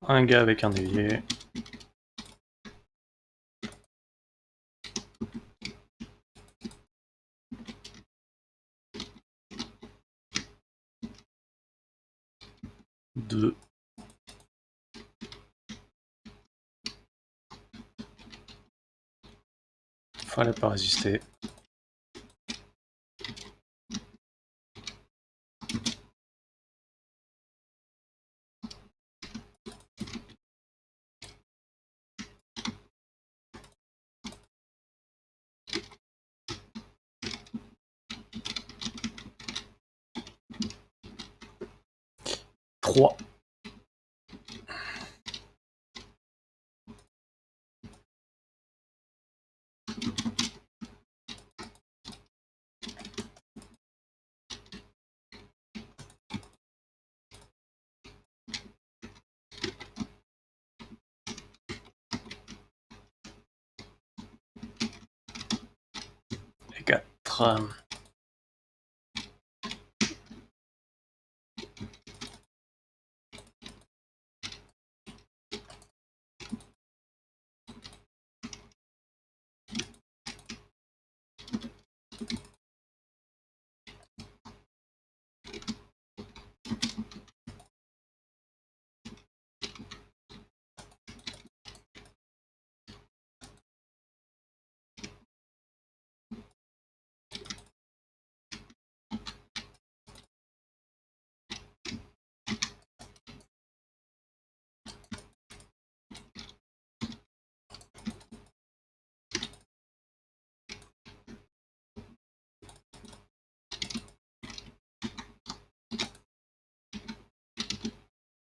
Un gars avec un évier. Deux. Fallait pas résister. 3. Et 4.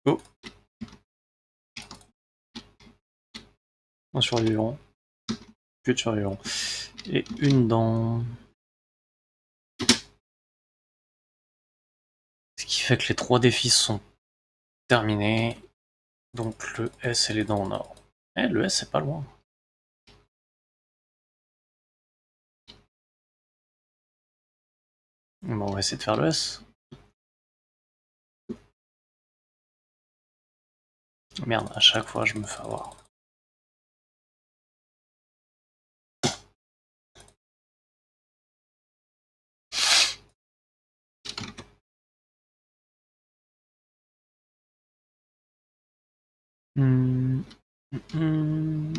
Oh. Un survivant. Plus de survivants. Et une dent. Ce qui fait que les 3 défis sont terminés. Donc le S et les dents en or. Eh, le S c'est pas loin. Bon, on va essayer de faire le S. Merde, à chaque fois je me fais avoir. Hmm. Hmm.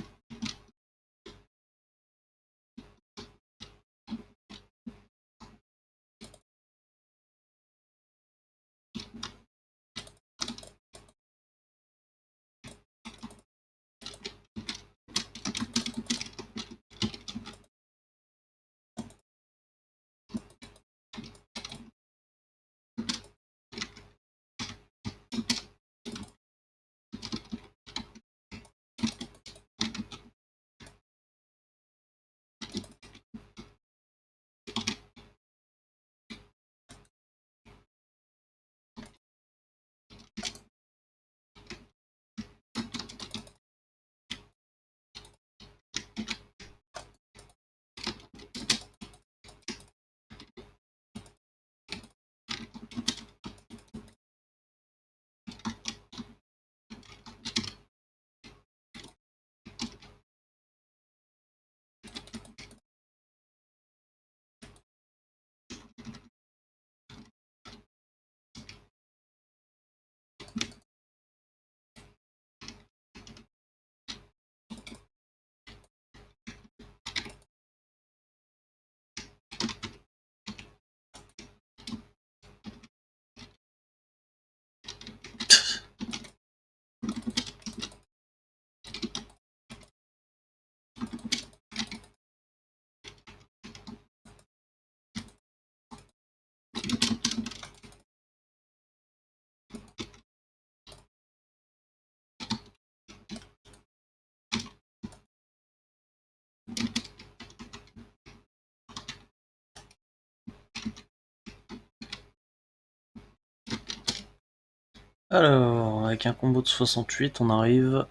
Alors, avec un combo de 68, on arrive.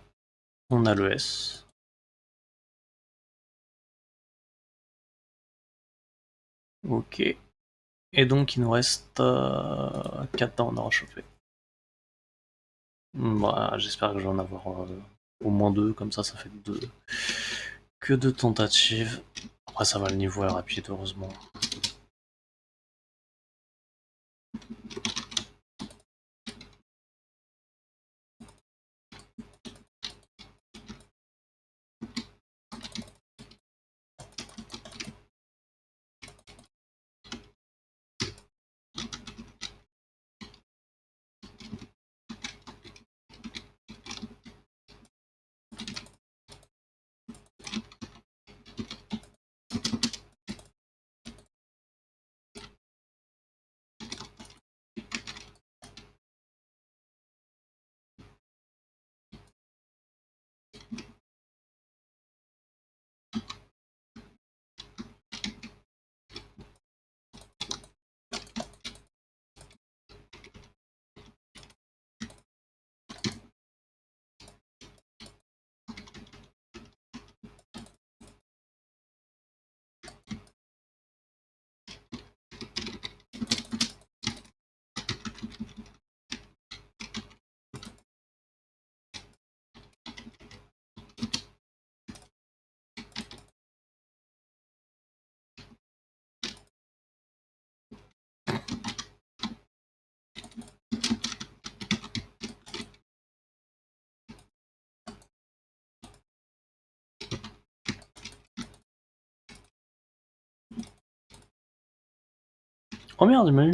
On a le S. Ok. Et donc il nous reste 4 dents, on aura chopé. Bah, j'espère que je vais en avoir au moins 2, comme ça fait 2. Que 2 tentatives. Après ça va, le niveau est rapide, heureusement. Oh merde, il m'a eu.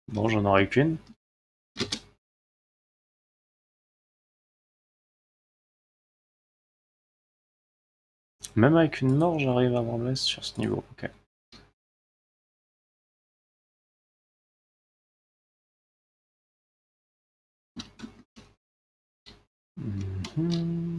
Bon, j'en aurai qu'une. Même avec une mort, j'arrive à avoir l'Est sur ce niveau. Ok. Mhm.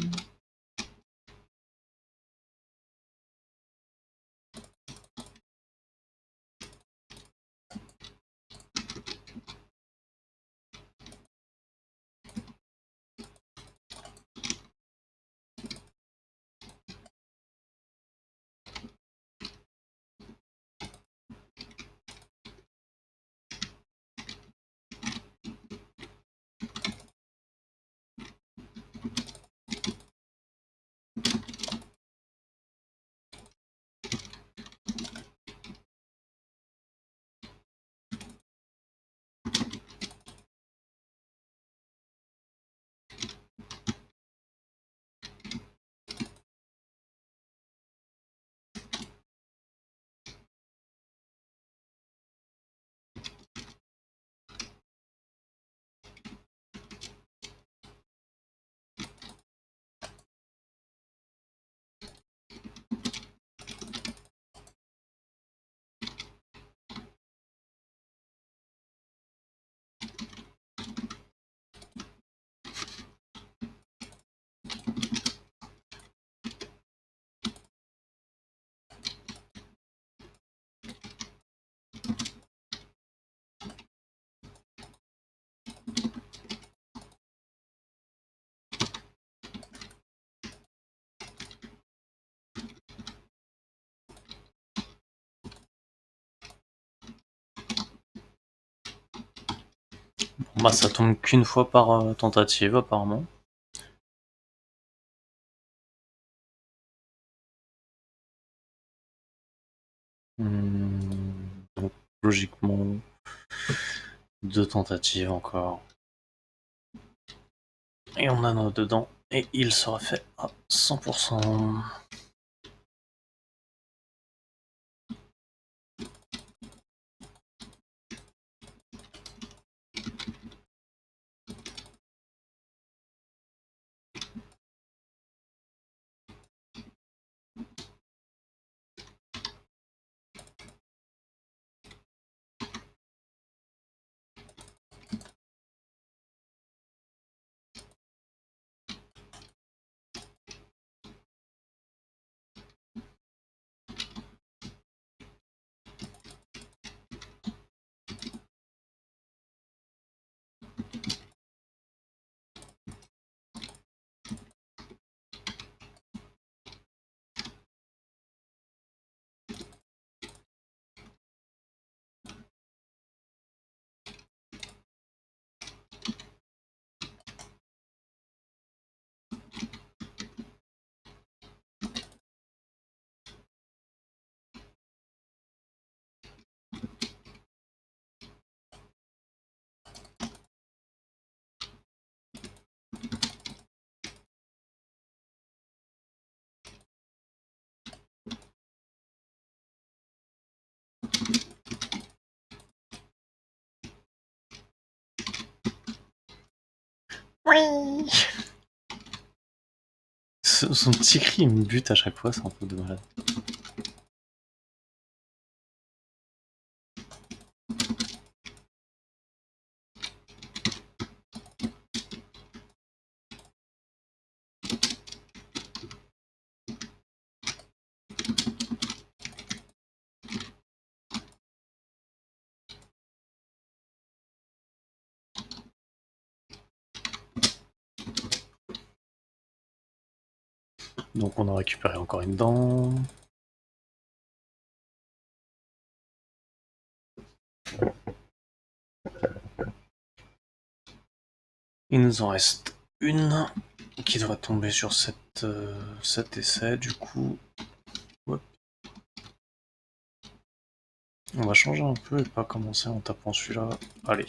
Bon, bah, ça tombe qu'une fois par tentative, apparemment. Donc, logiquement, deux tentatives encore. Et on a nos dedans. Et il sera fait à 100%. Oui. Son petit cri, il me bute à chaque fois, c'est un peu de malade. Donc on a récupéré encore une dent. Il nous en reste une qui devrait tomber sur cet essai du coup. Hop. On va changer un peu et pas commencer en tapant celui-là. Allez.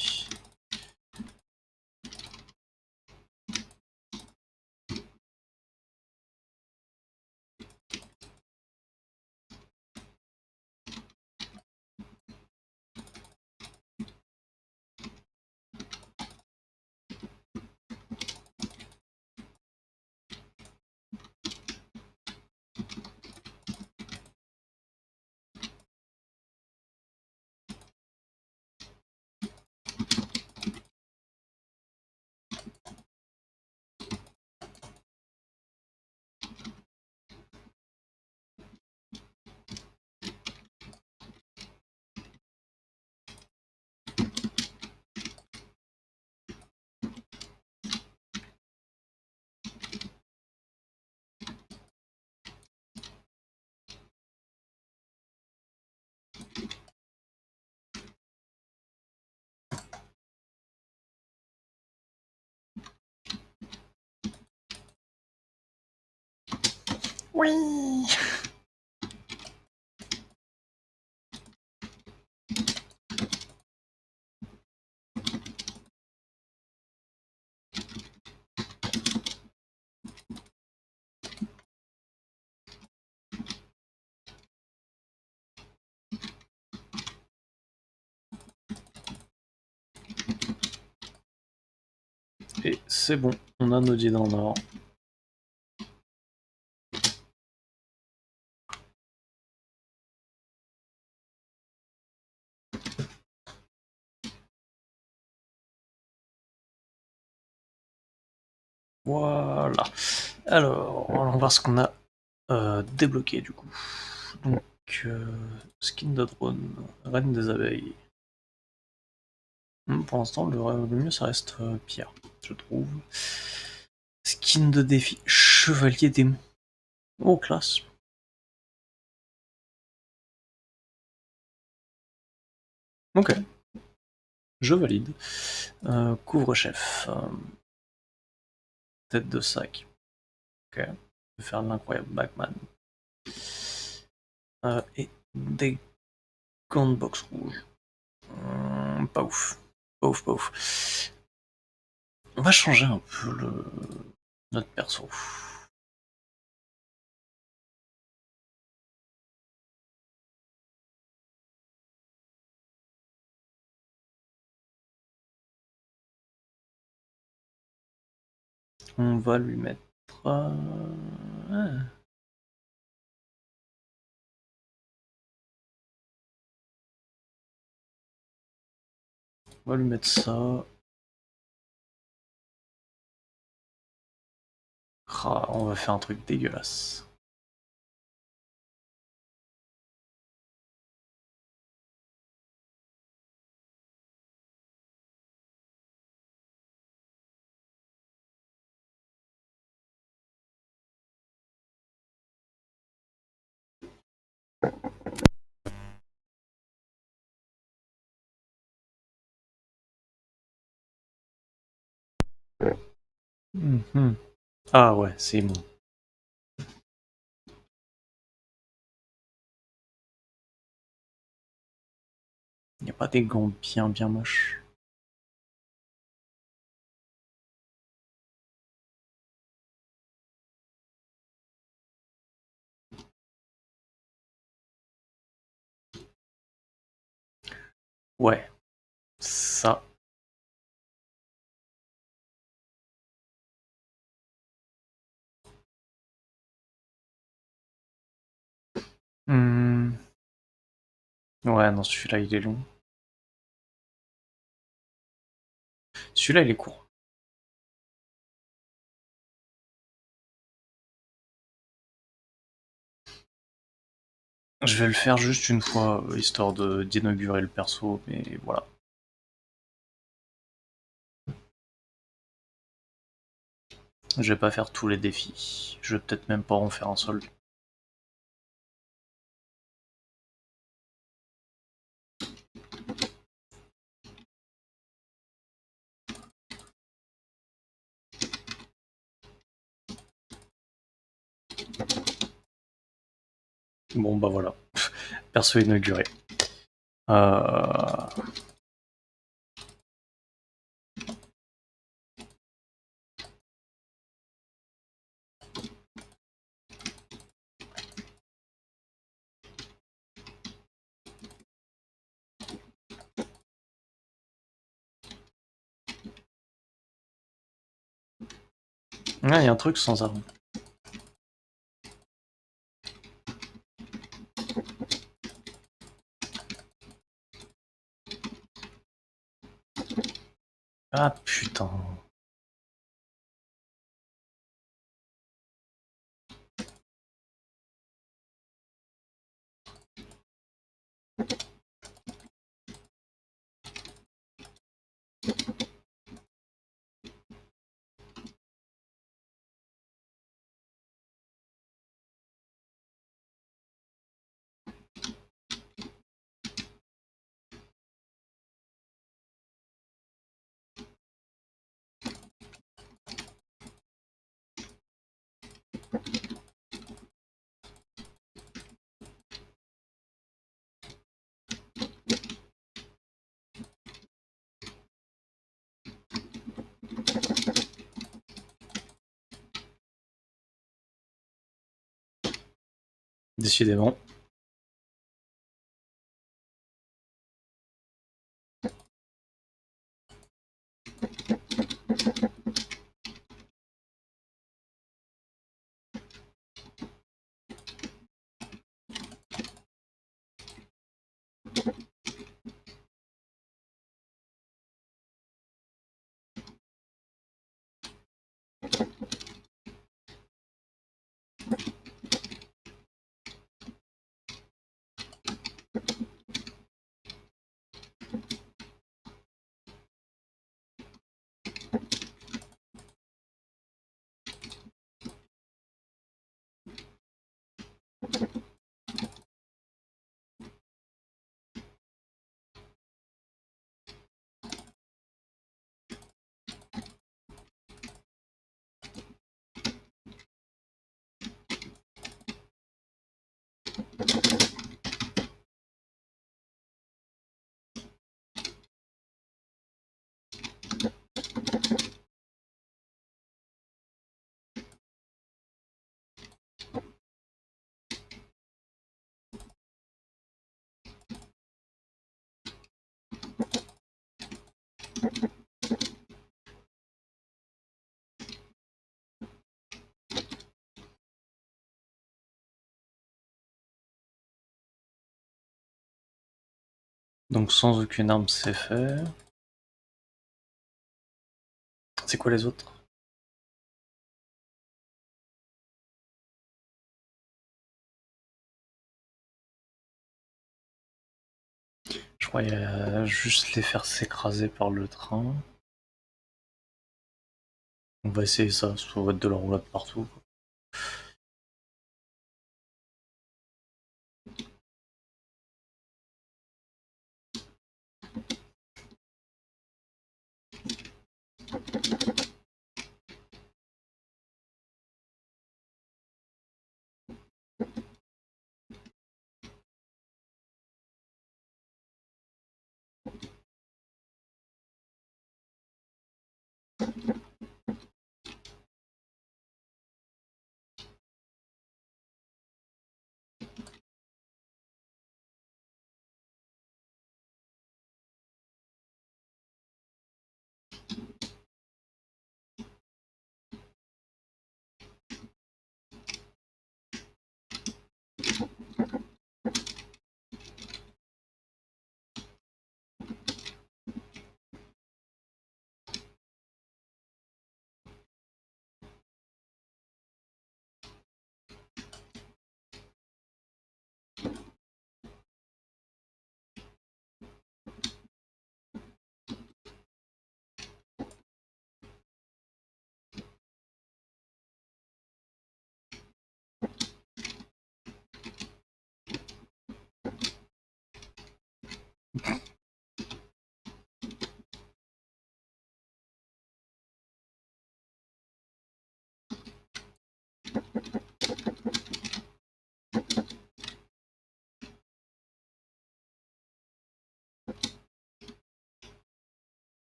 Oui. Et c'est bon, on a nos dés en or. Voilà. Alors, allons voir ce qu'on a débloqué du coup. Donc, skin de drone, reine des abeilles. Pour l'instant, le mieux ça reste Pierre, je trouve. Skin de défi, chevalier démon. Oh, classe. Ok, je valide. Couvre-chef, tête de sac. Ok, je vais faire l'incroyable Batman. Et des gants de boxe rouges. Pas ouf. Pas ouf, pas ouf. On va changer un peu notre perso. On va lui mettre... ouais. On va lui mettre ça. Ah, on va faire un truc dégueulasse. Mhm. Ah ouais, c'est bon. Y a pas des gants bien moches. Ouais, ça. Hmm. Ouais, non, celui-là il est long. Celui-là il est court. Je vais le faire juste une fois, histoire d'inaugurer le perso, mais voilà. Je vais pas faire tous les défis. Je vais peut-être même pas en faire un seul. Bon bah voilà. Perso inauguré. Euh... Ah, il y a un truc sans armes. Ah putain. Décidément. Donc sans aucune arme c'est fait. C'est quoi les autres? Je crois qu'il y a juste les faire s'écraser par le train. On va essayer ça, ça va être de la roulade partout.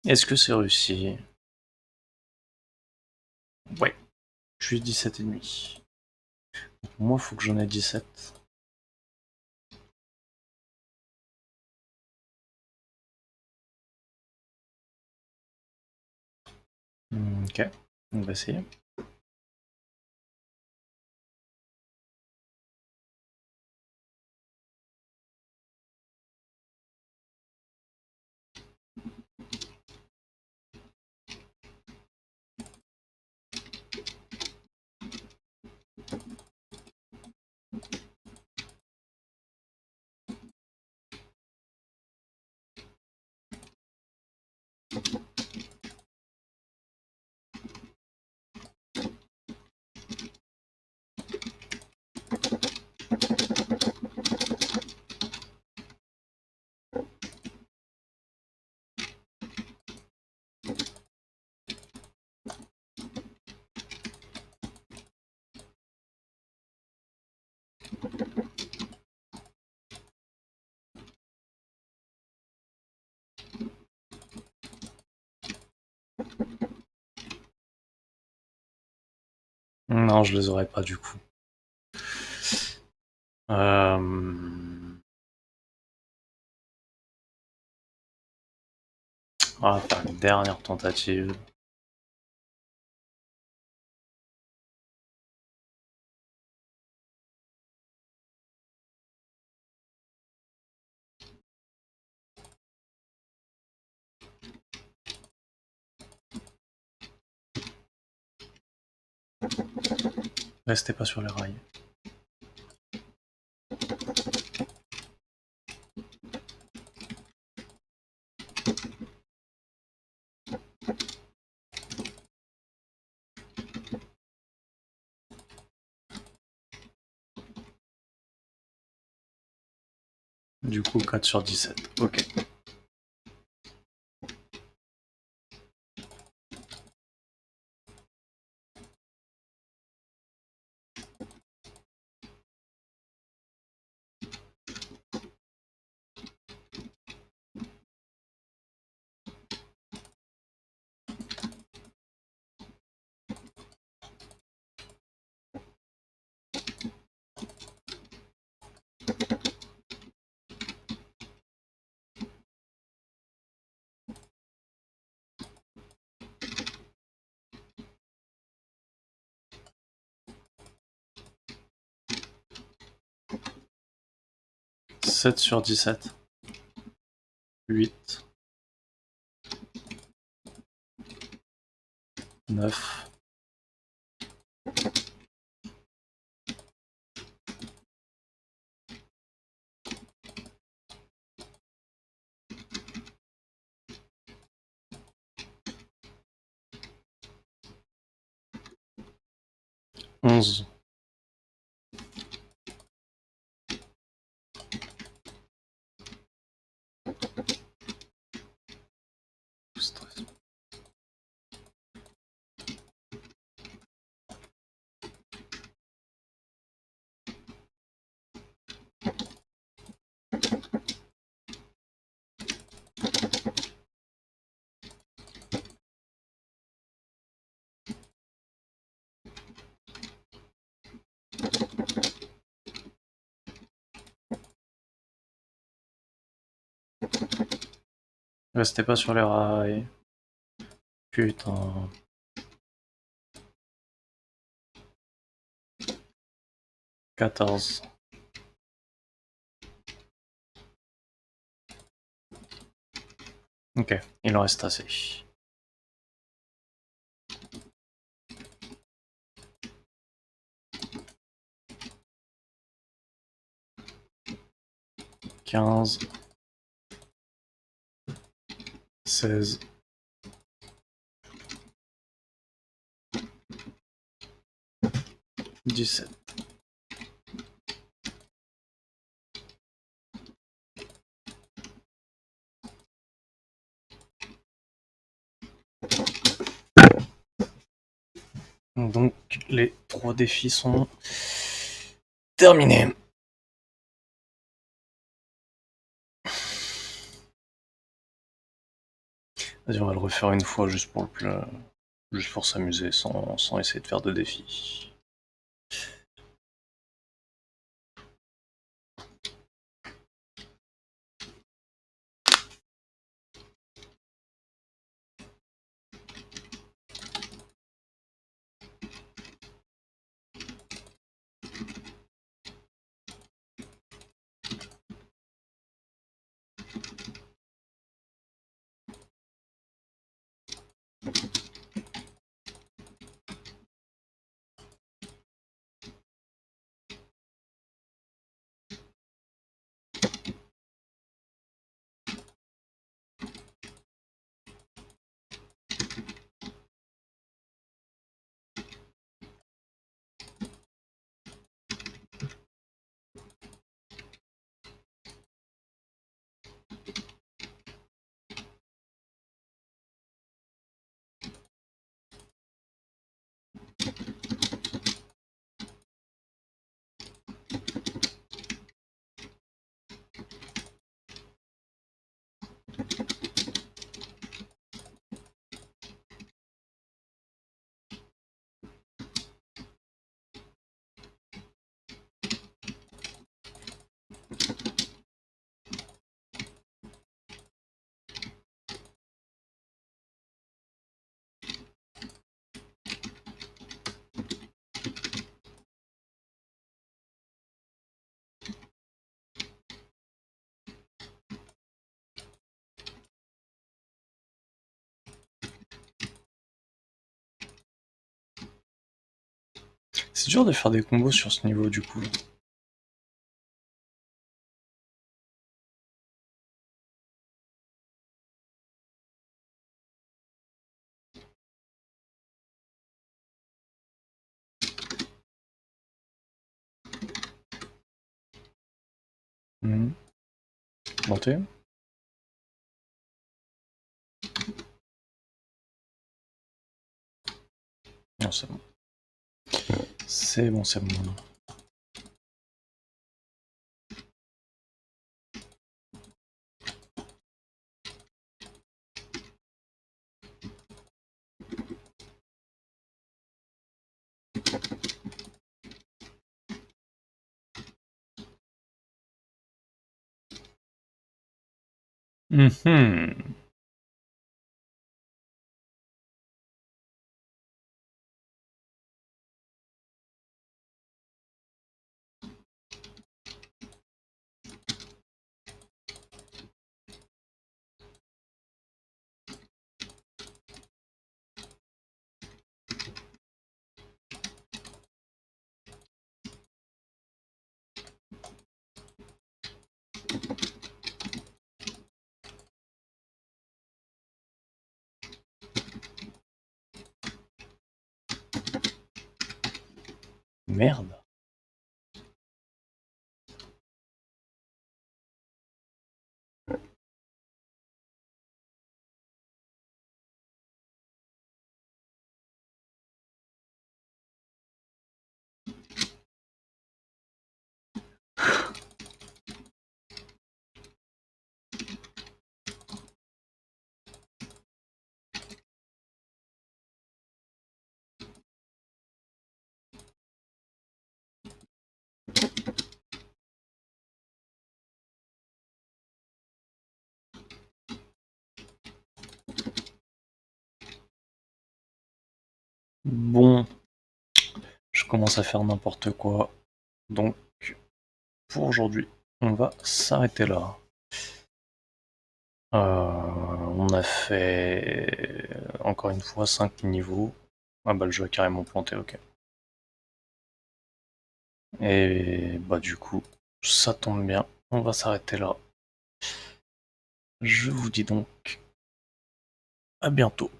Est-ce que c'est réussi? Ouais. Je suis 17,5. Moi, faut que j'en ai 17. Ok, on va essayer. Non, je les aurais pas du coup. On va faire une dernière tentative. Restez pas sur les rails. Du coup, 4 sur 17. Ok. « 7 sur 17. 8. 9. 11. Restez pas sur les rails. Putain. « 14. Ok, il en reste assez. 15, 16, 17. Donc les 3 défis sont terminés. Vas-y, on va le refaire une fois juste pour s'amuser sans essayer de faire de défis. C'est dur de faire des combos sur ce niveau du coup. Monter. Non, c'est bon. C'est bon, c'est bon. Merde. Bon, je commence à faire n'importe quoi. Donc, pour aujourd'hui, on va s'arrêter là. On a fait, encore une fois, 5 niveaux. Ah bah le jeu a carrément planté, ok. Et bah du coup, ça tombe bien. on va s'arrêter là. Je vous dis donc à bientôt.